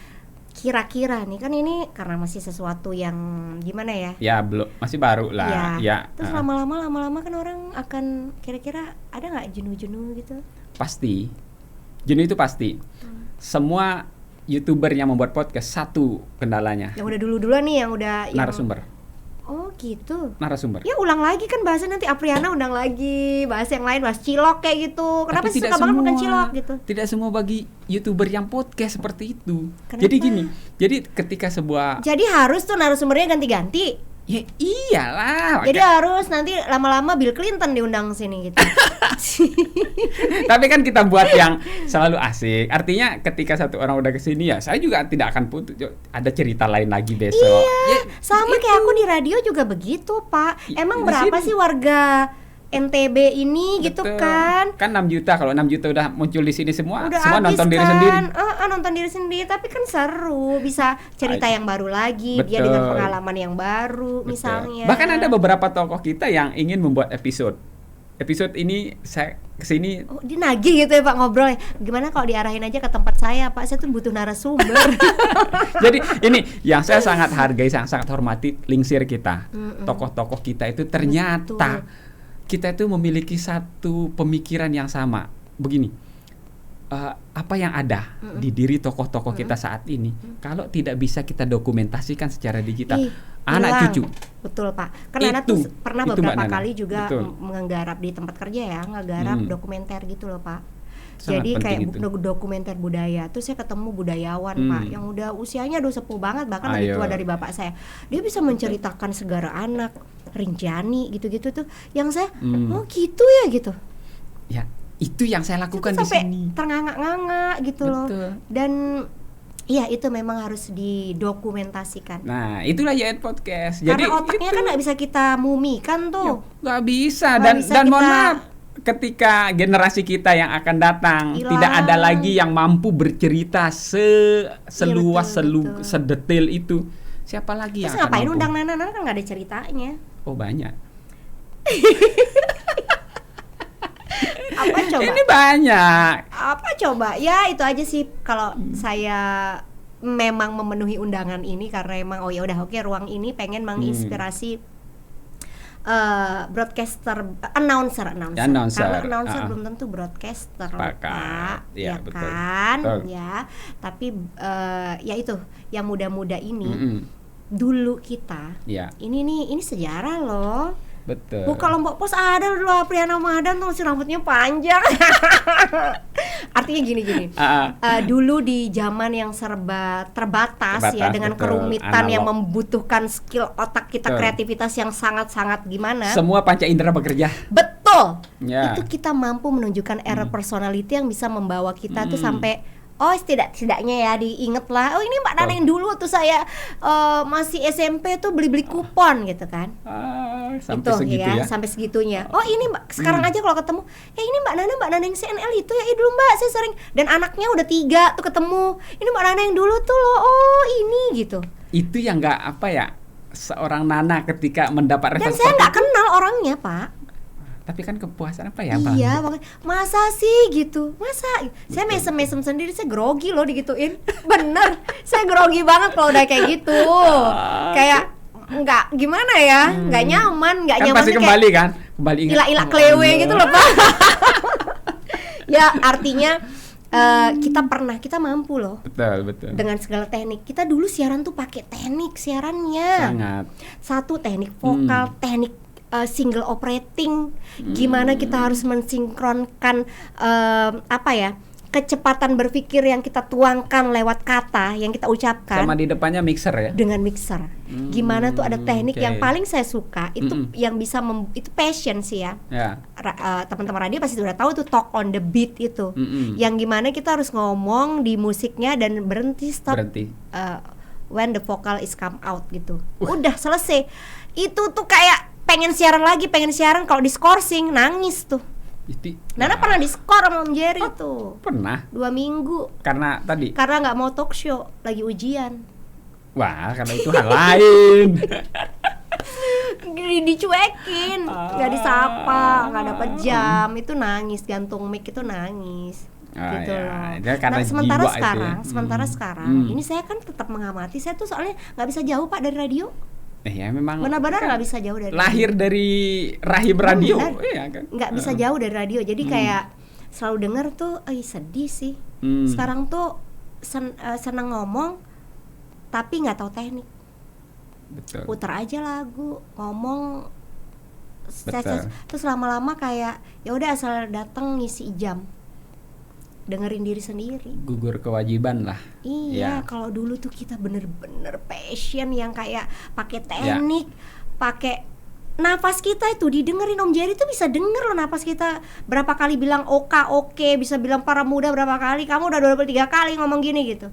Kira-kira nih kan ini karena masih sesuatu yang gimana ya? Ya belum, masih baru lah. Ya. Terus lama-lama kan orang akan kira-kira ada nggak jenuh-jenuh gitu? Pasti. Jenuh itu pasti. Semua YouTuber yang membuat podcast satu kendalanya, Yang udah dulu-duluan nih, yang udah narasumber. Oh gitu. Narasumber. Ya ulang lagi kan bahasa nanti Apriana undang lagi, bahas yang lain, bahas cilok kayak gitu. Kenapa Tapi sih tidak suka banget makan semua. cilok gitu? Tidak semua bagi YouTuber yang podcast seperti itu. Kenapa? Jadi gini, jadi ketika sebuah Jadi harus tuh narasumbernya ganti-ganti. ya iyalah. Jadi harus nanti lama-lama Bill Clinton diundang sini gitu. Tapi kan kita buat yang selalu asik. Artinya ketika satu orang udah kesini ya, saya juga tidak akan putus. Ada cerita lain lagi besok. Iya, Ya, sama kayak aku di radio juga begitu, Pak. Emang di berapa sini. sih warga NTB ini gitu Betul. kan. Kan 6 juta, kalau 6 juta udah muncul di sini semua Udah semua habis nonton diri kan. sendiri. Nonton diri sendiri, tapi kan seru, bisa cerita yang baru lagi, dia Betul. dengan pengalaman yang baru Betul. misalnya. Bahkan ada beberapa tokoh kita yang ingin membuat episode ini saya kesini. Oh, dia nagih gitu ya Pak ngobrol. Gimana kalau diarahin aja ke tempat saya Pak? Saya tuh butuh narasumber. Jadi ini yang saya sangat hargai, sangat hormati lingsir kita. Tokoh-tokoh kita itu ternyata kita itu memiliki satu pemikiran yang sama. Begini, apa yang ada di diri tokoh-tokoh kita saat ini, kalau tidak bisa kita dokumentasikan secara digital, anak hilang. cucu. Betul Pak. Karena Nana tuh pernah itu, beberapa Mbak Nana. kali juga Betul. menggarap di tempat kerja ya, ngegarap dokumenter gitu loh Pak. Sangat Jadi penting kayak itu. dokumenter budaya. Terus saya ketemu budayawan Pak, yang udah usianya udah sepuh banget, bahkan lebih Ayo. tua dari bapak saya. Dia bisa menceritakan segara anak, Rinjani gitu-gitu tuh. Yang saya, oh gitu ya gitu. Ya, itu yang saya lakukan Itu di sampai sini. ternganga-nganga gitu loh. Betul. Dan iya itu memang harus didokumentasikan. Nah, itulah YN Podcast. Karena otaknya kan nggak bisa kita mumikan tuh. nggak bisa. Nggak bisa Dan mohon kita- maaf, ketika generasi kita yang akan datang Hilang. tidak ada lagi yang mampu bercerita seluas betul. sedetail itu, siapa lagi Terus yang akan ngapain mampu? undang Nana? Nana kan nggak ada ceritanya. Oh, banyak. Apa coba? Ini banyak. Apa coba? Ya itu aja sih kalau saya memang memenuhi undangan ini karena emang oh ya udah oke ruang ini pengen menginspirasi broadcaster, announcer. Announcer, Kalau announcer ah. belum tentu broadcaster, Sepakat. Pak. Ya, Ya betul. kan? Betul. Ya. Tapi ya itu yang muda-muda ini Mm-mm. dulu kita. Ya, Ini sejarah loh. betul. Buka Lombok Pos ada dulu Apriana Madan tuh si rambutnya panjang. Artinya gini. Dulu di zaman yang serba terbatas ya, dengan betul. kerumitan yang Analog. membutuhkan skill otak kita, Betul. kreativitas yang sangat-sangat gimana. Semua panca indera bekerja. Betul. Ya. Itu kita mampu menunjukkan error personality yang bisa membawa kita tuh sampai setidaknya ya diinget lah. Oh ini Mbak Nana yang dulu tuh saya masih SMP tuh beli kupon gitu kan. Sampai Itu segitu ya. sampai segitunya. Oh ini Mbak, sekarang aja kalau ketemu, ini Mbak Nana yang CNL itu ya, dulu Mbak saya sering, dan anaknya udah 3 tuh ketemu, ini Mbak Nana yang dulu tuh loh, oh ini gitu. Itu yang nggak apa ya, seorang Nana ketika mendapat Dan respon saya nggak seperti itu. kenal orangnya Pak. Tapi kan kepuasan apa ya, Bang? Iya, makanya, masa sih gitu, masa? Saya mesem sendiri, saya grogi loh digituin. Bener, saya grogi banget kalau udah kayak gitu. Kayak nggak gimana ya, nggak nyaman, nggak Kan nyaman pasti tuh kembali kan? Kembali ingat. ila-ila klewe gitu loh Pak. Ya artinya kita mampu loh Betul. dengan segala teknik. Kita dulu siaran tuh pakai teknik siarannya. Sangat. Satu teknik vokal, teknik single operating, gimana kita harus mensinkronkan kecepatan berpikir yang kita tuangkan lewat kata yang kita ucapkan Sama di depannya mixer ya. dengan mixer. Gimana tuh ada teknik oke. yang paling saya suka itu yang bisa itu passion sih ya. Ya. Teman-teman radio pasti udah tahu tuh talk on the beat itu. Mm-mm. Yang gimana kita harus ngomong di musiknya dan berhenti stop Berhenti. when the vocal is come out gitu. Udah selesai. Itu tuh kayak pengen siaran kalau diskorsing nangis tuh. Itu. Nana pernah diskor sama Om Jerry tuh Pernah. 2 minggu Karena tadi. karena nggak mau talk show lagi ujian. Wah, karena itu hal lain. Dicuekin, nggak disapa, nggak dapet jam, itu nangis, gantung mic itu nangis. Gitu ya. loh. Dia karena Nah sementara jiwa itu ya. sekarang, ini saya kan tetap mengamati. Saya tuh soalnya nggak bisa jauh Pak dari radio. Ya memang. Benar-benar kan nggak bisa jauh dari lahir dari rahim radio. Benar. Iya kan. Nggak bisa jauh dari radio. Jadi kayak selalu dengar tuh, sedih sih. Sekarang tuh seneng ngomong, tapi nggak tahu teknik. Betul. Puter aja lagu, ngomong, Betul. terus lama-lama kayak ya udah asal datang ngisi jam, dengerin diri sendiri. Gugur kewajiban lah. Iya, Ya. kalau dulu tuh kita bener-bener passion yang kayak pakai teknik, pakai nafas kita itu didengerin. Om Jerry tuh bisa denger loh nafas kita berapa kali bilang oke, bisa bilang para muda berapa kali, kamu udah 23 kali ngomong gini gitu.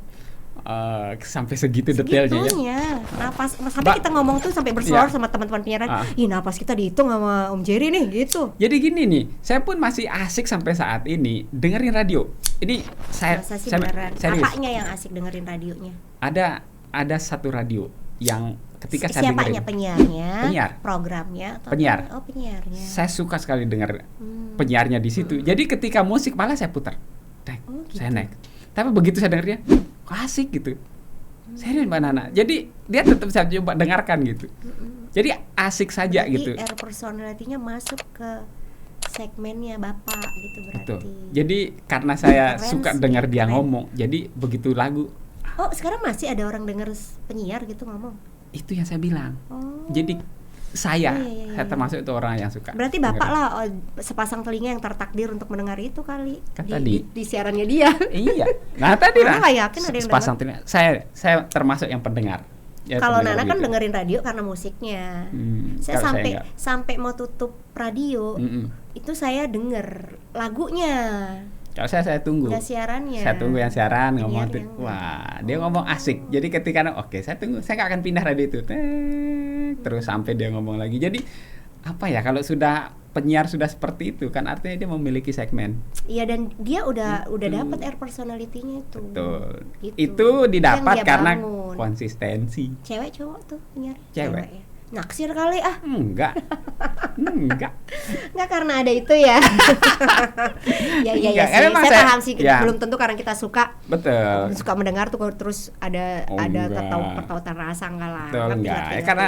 Sampai segitu detailnya ya. Segitunya. Napas sampai kita ngomong tuh sampai bersuara Iya. sama teman-teman penyiaran. Ih, napas kita dihitung sama Om Jerry nih gitu. Jadi gini nih, saya pun masih asik sampai saat ini dengerin radio. Ini Masa sih beneran. serius. Apanya yang asik dengerin radionya? Ada satu radio yang ketika saya Siapanya, dengerin, penyiarnya? Penyiar. Programnya atau Penyiar. Oh, penyiarnya. saya suka sekali denger penyiarnya di situ. Jadi ketika musik malah saya putar. Oh, gitu. Saya naik. Tapi begitu saya dengernya, kok asik gitu. Serius Mbak Nana. Jadi dia tetap saya coba dengarkan gitu. Jadi asik saja Berarti gitu. air personality-nya masuk ke segmennya Bapak gitu berarti. Betul. Jadi karena saya Keren suka sih, dengar dia keren. ngomong, jadi begitu lagu Oh, sekarang masih ada orang denger penyiar gitu ngomong. itu yang saya bilang. Oh. Jadi saya Iya. termasuk itu orang yang suka. Berarti Bapak dengerin. lah sepasang telinga yang tertakdir untuk mendengar itu kali. Kan di, tadi. di siarannya dia. Iya. Nah tadi Orang lah. nggak yakin ada yang sepasang telinga. Saya termasuk yang pendengar. Ya, Kalau pendengar Nana kan gitu. dengerin radio karena musiknya. Saya Kalau sampai enggak. sampai mau tutup radio, itu saya denger lagunya. Kalau saya tunggu. Nggak siarannya. Saya tunggu yang siaran ngomong Penyiar tuh. yang- Wah, dia ngomong asik. Jadi ketika oke, saya tunggu. Saya nggak akan pindah radio itu. Terus sampai dia ngomong lagi. Jadi apa ya kalau sudah penyiar sudah seperti itu kan artinya dia memiliki segmen. Iya, dan dia udah dapat air personality-nya itu. Betul. Gitu. Itu Yang didapat dia karena bangun. konsistensi. Cewek cowok tuh penyiar. Cewek. Ya. Naksir kali ah. Enggak. Enggak. Nggak karena ada itu ya. Ya Enggak, sih. emang Saya saya- paham sih. ya. Belum tentu karena kita suka Betul. mendengar tuh terus ada Oh, ada enggak. ketautan rasa enggak lah. Betul Ngerti, enggak. ngerti, Ya, ngerti. karena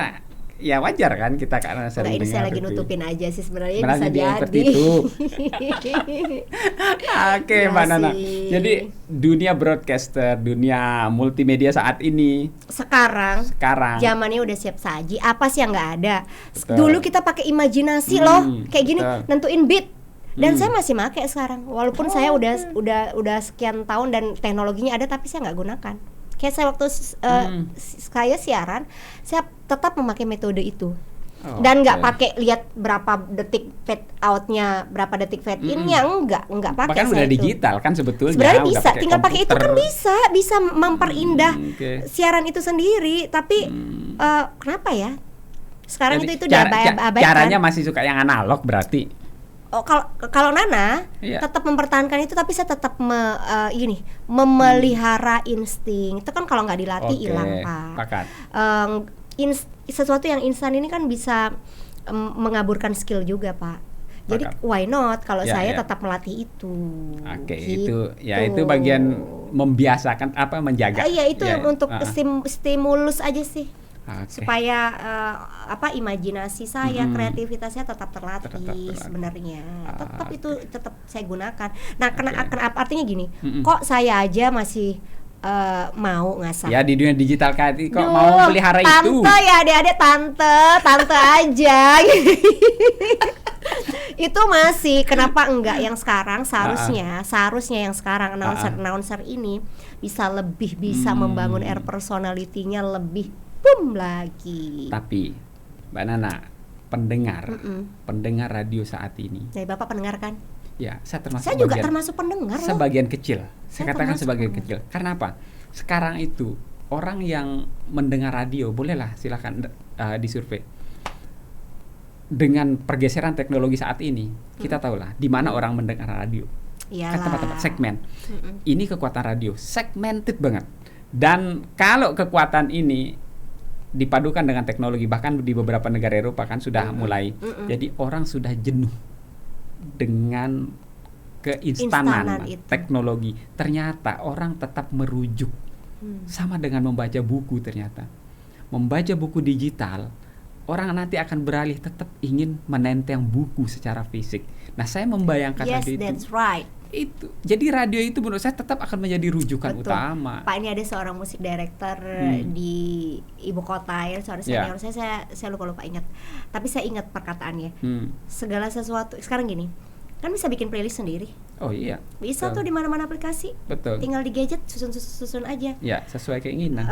ya wajar kan kita karena Enggak, sering ini saya dengar lagi itu. nutupin aja sih sebenarnya Sebenarnya bisa dia jadi. seperti itu. Oke, Ya Mbak Nana. sih. Jadi dunia broadcaster, dunia multimedia saat ini Sekarang zamannya udah siap saji. Apa sih yang nggak ada? Betul. Dulu kita pakai imajinasi loh, kayak gini betul. nentuin beat. Dan saya masih pakai sekarang. Walaupun saya udah sekian tahun dan teknologinya ada, tapi saya nggak gunakan. Kayak saya waktu saya siaran, saya tetap memakai metode itu. Oh, Dan nggak oke. pakai lihat berapa detik fade outnya, berapa detik fade innya, nggak pakai. Bahkan saya udah itu. digital kan sebetulnya. Sebenarnya udah bisa, tinggal pakai itu kan komputer. bisa memperindah Oke. siaran itu sendiri. Tapi kenapa ya? Sekarang Jadi itu diabaikan. caranya masih suka yang analog berarti. Oh, kalau Nana Iya. tetap mempertahankan itu, tapi saya tetap memelihara insting. Itu kan kalau nggak dilatih Oke, hilang, Pak. sepakat. Sesuatu yang instan ini kan bisa mengaburkan skill juga, Pak. Jadi Sepakat. why not kalau Ya, saya ya. tetap melatih itu. Oke, Gitu. itu bagian membiasakan menjaga. Iya, itu Ya, untuk ah. stimulus aja sih. Oke. Supaya imajinasi saya, kreativitasnya tetap terlatih terlatih. sebenarnya. Tetap Oke. itu tetap saya gunakan. Nah, Oke. kenapa artinya gini? Kok saya aja masih mau ngasah? Ya di dunia digital kayak kok Duh, mau pelihara itu. Tante ya, adik-adik tante aja. Itu masih kenapa enggak yang sekarang seharusnya yang sekarang announcer ini bisa membangun air personality-nya lebih boom lagi. Tapi Mbak Nana, pendengar radio saat ini, Jadi Bapak pendengar kan? ya saya termasuk Saya juga termasuk pendengar loh. sebagian kecil. Saya Saya katakan termasuk sebagian pendengar. kecil. Karena apa? Sekarang itu orang yang mendengar radio, bolehlah silakan disurvei. Dengan pergeseran teknologi saat ini, kita tahulah di mana orang mendengar radio. Iyalah. Kan tempat-tempat segmen. Ini kekuatan radio, segmented banget. Dan kalau kekuatan ini dipadukan dengan teknologi, bahkan di beberapa negara Eropa kan sudah mulai. Jadi orang sudah jenuh dengan keinstanan Instanan itu. teknologi. Ternyata orang tetap merujuk. Sama dengan membaca buku ternyata. Membaca buku digital, orang nanti akan beralih tetap ingin menenteng buku secara fisik. Nah, saya membayangkan Yes, radio itu. that's right. Itu. Jadi radio itu menurut saya tetap akan menjadi rujukan Betul. utama. Pak, ini ada seorang musik director di ibu kota ya, seorang Ya. senior saya lupa ingat. Tapi saya ingat perkataannya. Hmm. Segala sesuatu sekarang gini, kan bisa bikin playlist sendiri. Oh iya. Bisa Betul. tuh di mana-mana aplikasi. Betul. Tinggal di gadget susun aja. Ya, sesuai keinginan.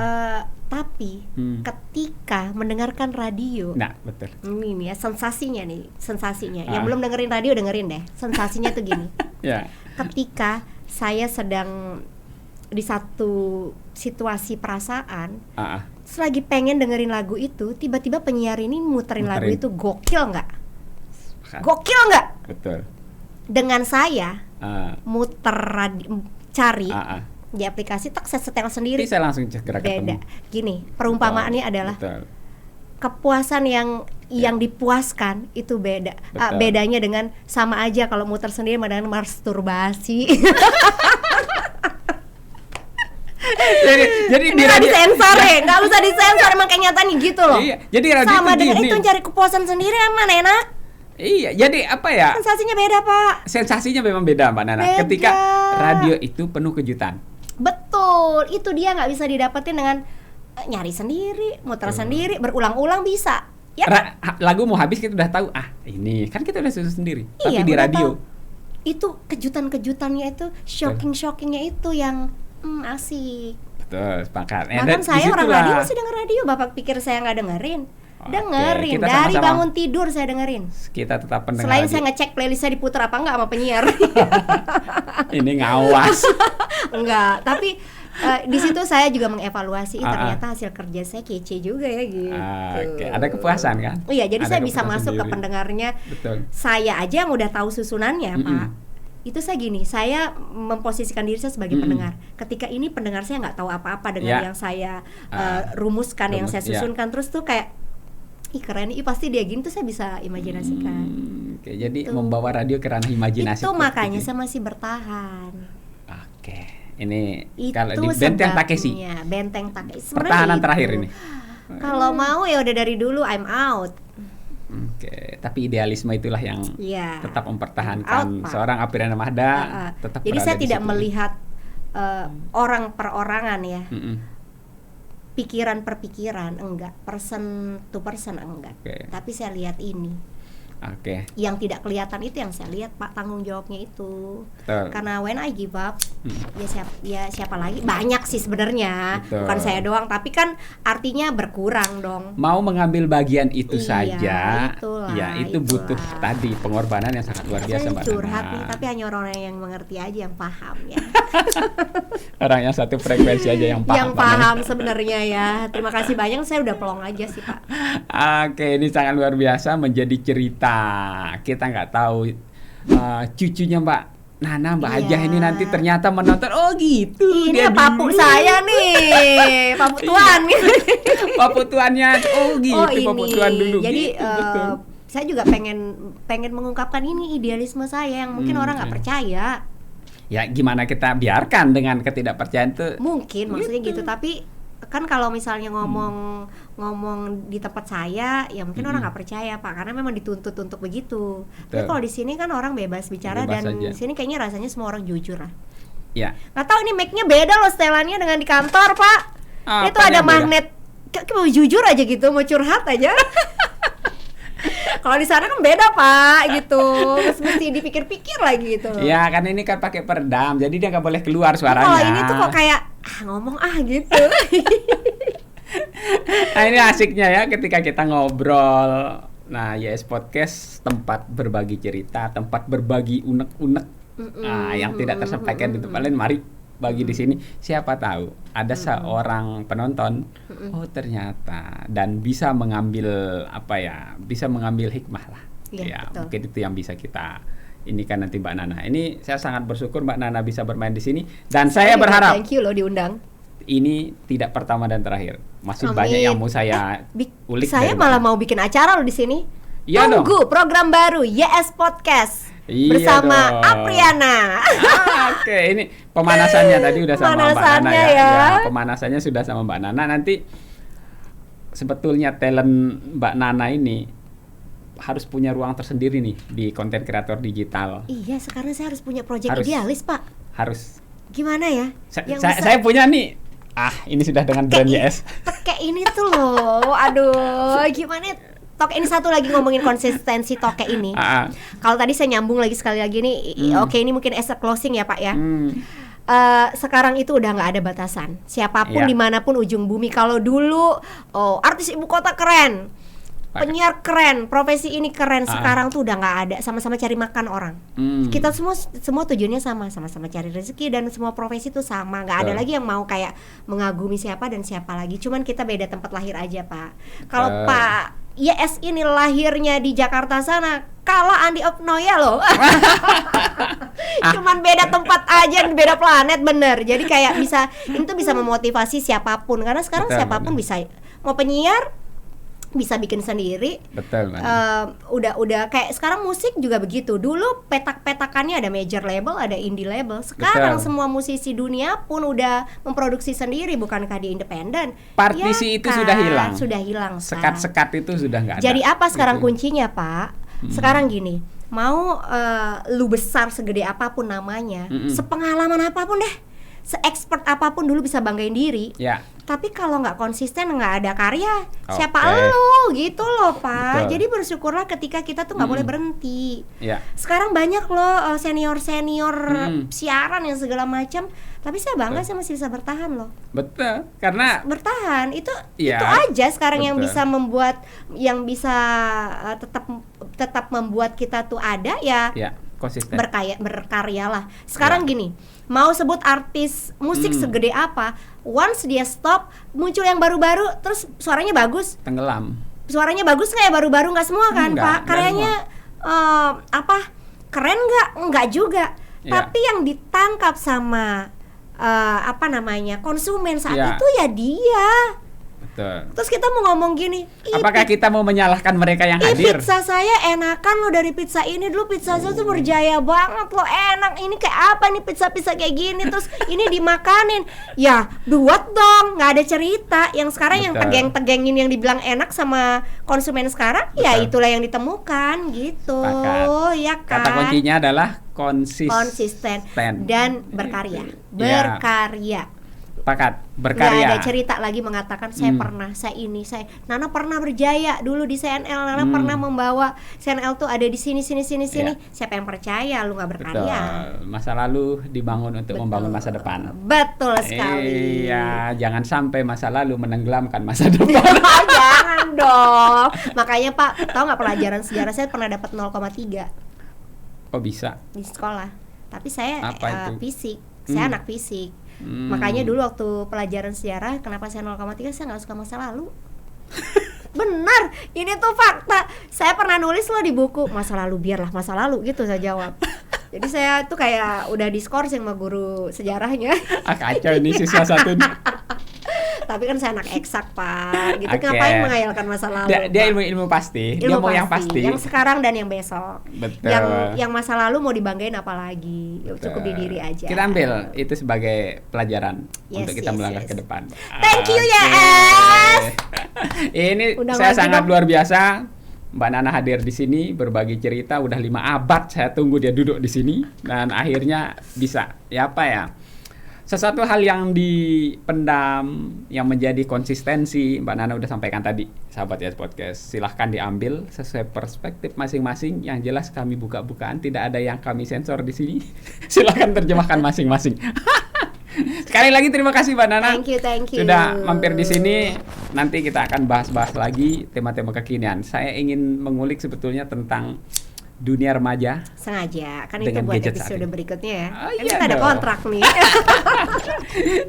Tapi ketika mendengarkan radio, Nah, betul. ini ya sensasinya. Yang Ah. belum dengerin radio dengerin deh. Sensasinya tuh gini. Ya. Ketika saya sedang di satu situasi perasaan, Ah, selagi pengen dengerin lagu itu, tiba-tiba penyiar ini muterin lagu Muterin. itu, gokil nggak? Kan. Gokil nggak? Betul. Dengan saya Ah, muter cari ah. di aplikasi, tak saya setel sendiri. Jadi saya langsung segera ketemu. Beda. Gini, perumpamaannya adalah Betul. kepuasan yang dipuaskan itu beda. Betul. Bedanya dengan sama aja kalau muter sendiri dengan masturbasi. jadi di Nggak radio disensor ya, nggak usah disensor, emang kenyataannya gitu loh. Iya, jadi radio sama itu dengan gini. itu cari kepuasan sendiri emang enak. Iya, jadi apa ya? Sensasinya beda, Pak. Sensasinya memang beda, Mbak Nana. Beda. Ketika radio itu penuh kejutan. Betul, itu dia nggak bisa didapetin dengan nyari sendiri, muter sendiri, berulang-ulang bisa. Ya kan? Lagu mau habis kita udah tahu, ini kan kita udah susun sendiri. Tapi Iya, di udah radio tahu. Itu kejutan-kejutannya itu, shocking-shockingnya itu yang asik. betul, sepakat. Bahkan saya orang radio masih denger radio, Bapak pikir saya nggak dengerin? Oke, Dengerin, kita dari sama-sama. bangun tidur saya dengerin. Kita tetap pendengar Selain radio. saya ngecek playlist saya diputar apa enggak sama penyiar. Ini ngawas. Enggak, tapi di situ saya juga mengevaluasi ternyata Ah, hasil kerja saya kece juga ya gitu. Oke, ada kepuasan kan? Iya, jadi Ada saya bisa kepuasan masuk ke sendiri. pendengarnya. Betul. Saya aja yang udah tahu susunannya, Pak. Itu saya gini, saya memposisikan diri saya sebagai pendengar. Ketika ini pendengar saya nggak tahu apa-apa dengan Ya. yang saya rumuskan, yang saya ya. susunkan, terus tuh kayak ih keren, ih pasti dia gini, tuh saya bisa imajinasikan. Oke, jadi Itu. membawa radio ke ranah imajinasi. Itu seperti makanya itu. saya masih bertahan. Oke, ini Itu kalau di Benteng Takeshi. sebabnya, Benteng Takeshi. Sebenarnya Pertahanan itu. terakhir ini. Kalau mau ya udah dari dulu I'm out. Oke, tapi idealisme itulah yang Iya. tetap Out, mempertahankan Pak. seorang Apriyana Mahda tetap Jadi berada saya di tidak situ. melihat orang per orangan ya. Mm-mm. Pikiran per pikiran enggak, person to person enggak. Oke. Tapi saya lihat ini. Oke, Yang tidak kelihatan itu yang saya lihat, Pak, tanggung jawabnya itu. betul. Karena when I give up, ya siapa lagi? Banyak sih sebenarnya. Betul. Bukan saya doang, tapi kan artinya berkurang dong. Mau mengambil bagian itu Iya, saja, itulah, ya itu itulah. butuh tadi pengorbanan yang sangat luar biasa, Saya Mbak curhat Nana. nih, tapi hanya orang yang mengerti aja yang paham ya. Orang yang satu frekuensi aja yang paham. yang Mbak Nana. paham sebenarnya ya. Terima kasih banyak, saya udah pelong aja sih, Pak. Oke, ini sangat luar biasa menjadi cerita. Kita nggak tahu cucunya Mbak Nana, Mbak Iya. Ajah ini nanti ternyata menonton. Oh gitu. Ini dia papu dulu. saya nih, papu tuan nih. Papu tuannya. Oh gitu, Oh papu ini, tuan dulu. jadi gitu, betul. saya juga pengen mengungkapkan ini idealisme saya yang mungkin orang nggak percaya. Ya gimana kita biarkan dengan ketidakpercayaan itu. Mungkin maksudnya gitu, tapi kan kalau misalnya ngomong di tempat saya, ya mungkin orang nggak percaya, Pak, karena memang dituntut untuk begitu. Tapi Betul. kalau di sini kan orang bebas bicara Bebas dan aja. di sini kayaknya rasanya semua orang jujur lah. Ya. Nggak tahu ini mic-nya beda loh setelannya dengan di kantor, Pak. Itu Apanya ada beda? magnet. Kayak mau jujur aja gitu, mau curhat aja. Kalau di sana kan beda, Pak, gitu. Terus mesti dipikir-pikir lagi gitu. Ya kan ini kan pakai peredam, jadi dia nggak boleh keluar suaranya. Kalau ini tuh kok kayak ngomong gitu. Nah ini asiknya ya ketika kita ngobrol. Nah YS Podcast tempat berbagi cerita, tempat berbagi unek-unek. Nah yang tidak tersampaikan di tempat lain, mari bagi di sini. Siapa tahu ada seorang penonton, oh ternyata, dan bisa mengambil apa ya, bisa mengambil hikmah lah. Iya, Ya betul. mungkin itu yang bisa kita ini kan nanti Mbak Nana. Ini saya sangat bersyukur Mbak Nana bisa bermain di sini, dan saya juga berharap thank you loh diundang. ini tidak pertama dan terakhir. Masih Amin. banyak yang mau saya ulik. Saya dari malah Mbak mau bikin acara loh di sini. Iya Tunggu program baru YS Podcast Iya bersama dong. Apriyana. Oke, ini pemanasannya tadi udah sama Mbak Nana Pemanasannya ya. ya. Pemanasannya sudah sama Mbak Nana. Nanti sebetulnya talent Mbak Nana ini harus punya ruang tersendiri nih di konten kreator digital. Iya, sekarang saya harus punya proyek Harus. idealis, Pak. Harus. Gimana ya? Yang bisa- Saya punya nih. Ini sudah dengan brand YS. Kayak ini tuh loh. Aduh, gimana? Toke ini satu lagi ngomongin konsistensi Toke ini. Kalau tadi saya nyambung lagi sekali lagi nih. Oke, ini mungkin as a closing ya, Pak ya. Sekarang itu udah nggak ada batasan. Siapapun Iya. dimanapun ujung bumi. Kalau dulu artis ibu kota keren, penyiar keren, profesi ini keren. Sekarang tuh udah nggak ada, sama-sama cari makan orang. Kita semua tujuannya sama-sama cari rezeki, dan semua profesi tuh sama. Nggak ada lagi yang mau kayak mengagumi siapa dan siapa lagi. Cuman kita beda tempat lahir aja, Pak. Kalau Pak YS ini lahirnya di Jakarta sana, kalah Andi Apnoya loh. Cuman beda tempat aja, beda planet, bener. Jadi kayak itu bisa memotivasi siapapun, karena sekarang siapapun bisa, mau penyiar bisa bikin sendiri. Betul, udah kayak sekarang musik juga begitu. Dulu petak-petakannya ada major label, ada indie label. Sekarang semua musisi dunia pun udah memproduksi sendiri, bukankah di independen? Partisi itu sudah hilang. Sudah hilang. Sekarang. Sekat-sekat itu sudah nggak ada. Jadi apa sekarang kuncinya, Pak? Sekarang gini, mau lu besar segede apapun namanya, sepengalaman apapun deh, se-expert apapun dulu bisa banggain diri. Ya. Tapi kalau nggak konsisten, nggak ada karya, siapa lu gitu loh, Pak. Betul. Jadi bersyukurlah ketika kita tuh nggak boleh berhenti. Ya. Sekarang banyak loh senior siaran yang segala macam, tapi saya bangga saya masih bisa bertahan loh. Betul, karena Bertahan itu Ya, itu aja sekarang yang betul. bisa membuat, yang bisa tetap membuat kita tuh ada ya. konsisten. Berkaryalah. Sekarang gini, mau sebut artis musik segede apa, once dia stop, muncul yang baru-baru, terus suaranya bagus. Tenggelam. Suaranya bagus nggak ya baru-baru? Nggak semua kan, Nggak, Pak? nggak Karyanya keren nggak? Nggak juga. Ya. Tapi yang ditangkap sama konsumen saat Ya. itu ya dia. Betul. Terus kita mau ngomong gini, Apakah kita mau menyalahkan mereka yang ih, hadir? pizza saya enakan lo, dari pizza ini dulu pizza saya tuh berjaya banget lo, enak. Ini kayak apa nih pizza kayak gini, terus ini dimakanin. Ya buat dong, nggak ada cerita. Yang sekarang yang Betul. tegeng-tegengin yang dibilang enak sama konsumen sekarang, ya Betul. itulah yang ditemukan gitu. Sepakat. Ya kan? Kata kuncinya adalah konsisten dan berkarya. Ya. Berkarya. Sepakat, Nggak berkarya. ada cerita lagi mengatakan saya pernah, Nana pernah berjaya dulu di CNL, Nana pernah membawa CNL tuh ada di sini. Iya. Siapa yang percaya lu nggak Betul. berkarya? Masa lalu dibangun untuk membangun masa depan. Betul sekali. Iya, jangan sampai masa lalu menenggelamkan masa depan. Jangan dong. Makanya Pak, tahu nggak pelajaran sejarah saya pernah dapat 0,3 Kok bisa? di sekolah. Tapi saya Apa itu? fisik. Saya anak fisik. Makanya dulu waktu pelajaran sejarah, kenapa saya 0,3? Saya nggak suka masa lalu. Benar, ini tuh fakta. Saya pernah nulis loh di buku, masa lalu biarlah masa lalu, gitu saya jawab. Jadi saya tuh kayak udah diskors sama guru sejarahnya. Kacau ini siswa satu nih. Tapi kan saya anak eksak, Pak. Gitu. Oke. Ngapain mengayalkan masa lalu? Dia Pak? ilmu pasti. Dia Ilmu mau yang pasti. Yang sekarang dan yang besok. Betul. Yang masa lalu mau dibanggain apa lagi? Cukup di diri aja. Kita ambil itu sebagai pelajaran untuk kita melangkah ke depan. Thank you ya, Oke. Es. Ini Undang saya lagi sangat dong. luar biasa. Mbak Nana hadir di sini berbagi cerita, udah 5 abad saya tunggu dia duduk di sini dan akhirnya bisa. Ya apa ya? Sesuatu hal yang dipendam, yang menjadi konsistensi, Mbak Nana udah sampaikan tadi, sahabat YS Podcast. Silahkan diambil sesuai perspektif masing-masing. Yang jelas kami buka-bukaan, tidak ada yang kami sensor di sini. Silahkan terjemahkan masing-masing. Sekali lagi terima kasih Mbak Nana. Thank you. Sudah mampir di sini. Nanti kita akan bahas-bahas lagi tema-tema kekinian. Saya ingin mengulik sebetulnya tentang dunia remaja. Sengaja, kan itu Dengan buat gadget saat episode ini. berikutnya ya. Oh, Kan iya kita ada dong. kontrak nih.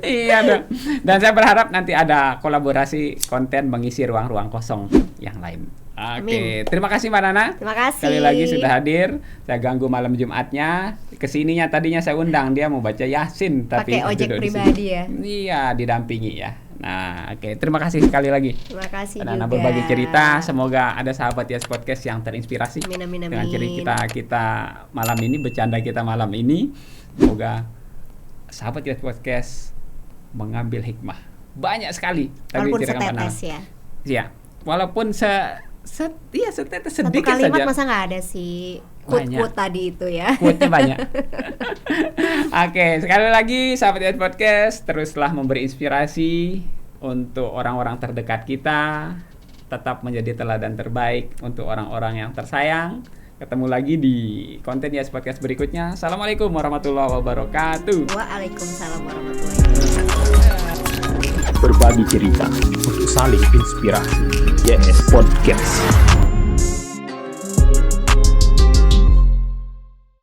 Iya dong. Dan saya berharap nanti ada kolaborasi konten mengisi ruang-ruang kosong yang lain. Oke, Amin. terima kasih Mbak Nana. Terima kasih. Sekali lagi sudah hadir. Saya ganggu malam Jumatnya. Kesininya tadinya saya undang dia mau baca Yasin, tapi Pakai ojek duduk di sini. pribadi ya. Iya, didampingi ya. Nah, oke, terima kasih sekali lagi. Terima kasih Mbak juga. Nana berbagi cerita. Semoga ada sahabat YS Podcast yang terinspirasi Amin. dengan cerita kita malam ini, bercanda kita malam ini. Semoga sahabat YS Podcast mengambil hikmah banyak sekali. Walaupun cerita Mbak Nana. setetes ya. Iya, walaupun setetes Satu sedikit kalimat saja. masa nggak ada sih Banyak. quote tadi itu ya. Quote-nya banyak. Oke, sekali lagi sahabat YS Podcast, teruslah memberi inspirasi untuk orang-orang terdekat kita, tetap menjadi teladan terbaik untuk orang-orang yang tersayang. Ketemu lagi di konten YS Podcast berikutnya. Assalamualaikum warahmatullahi wabarakatuh. Waalaikumsalam warahmatullahi wabarakatuh. berbagi cerita, untuk saling inspirasi. YS Podcast.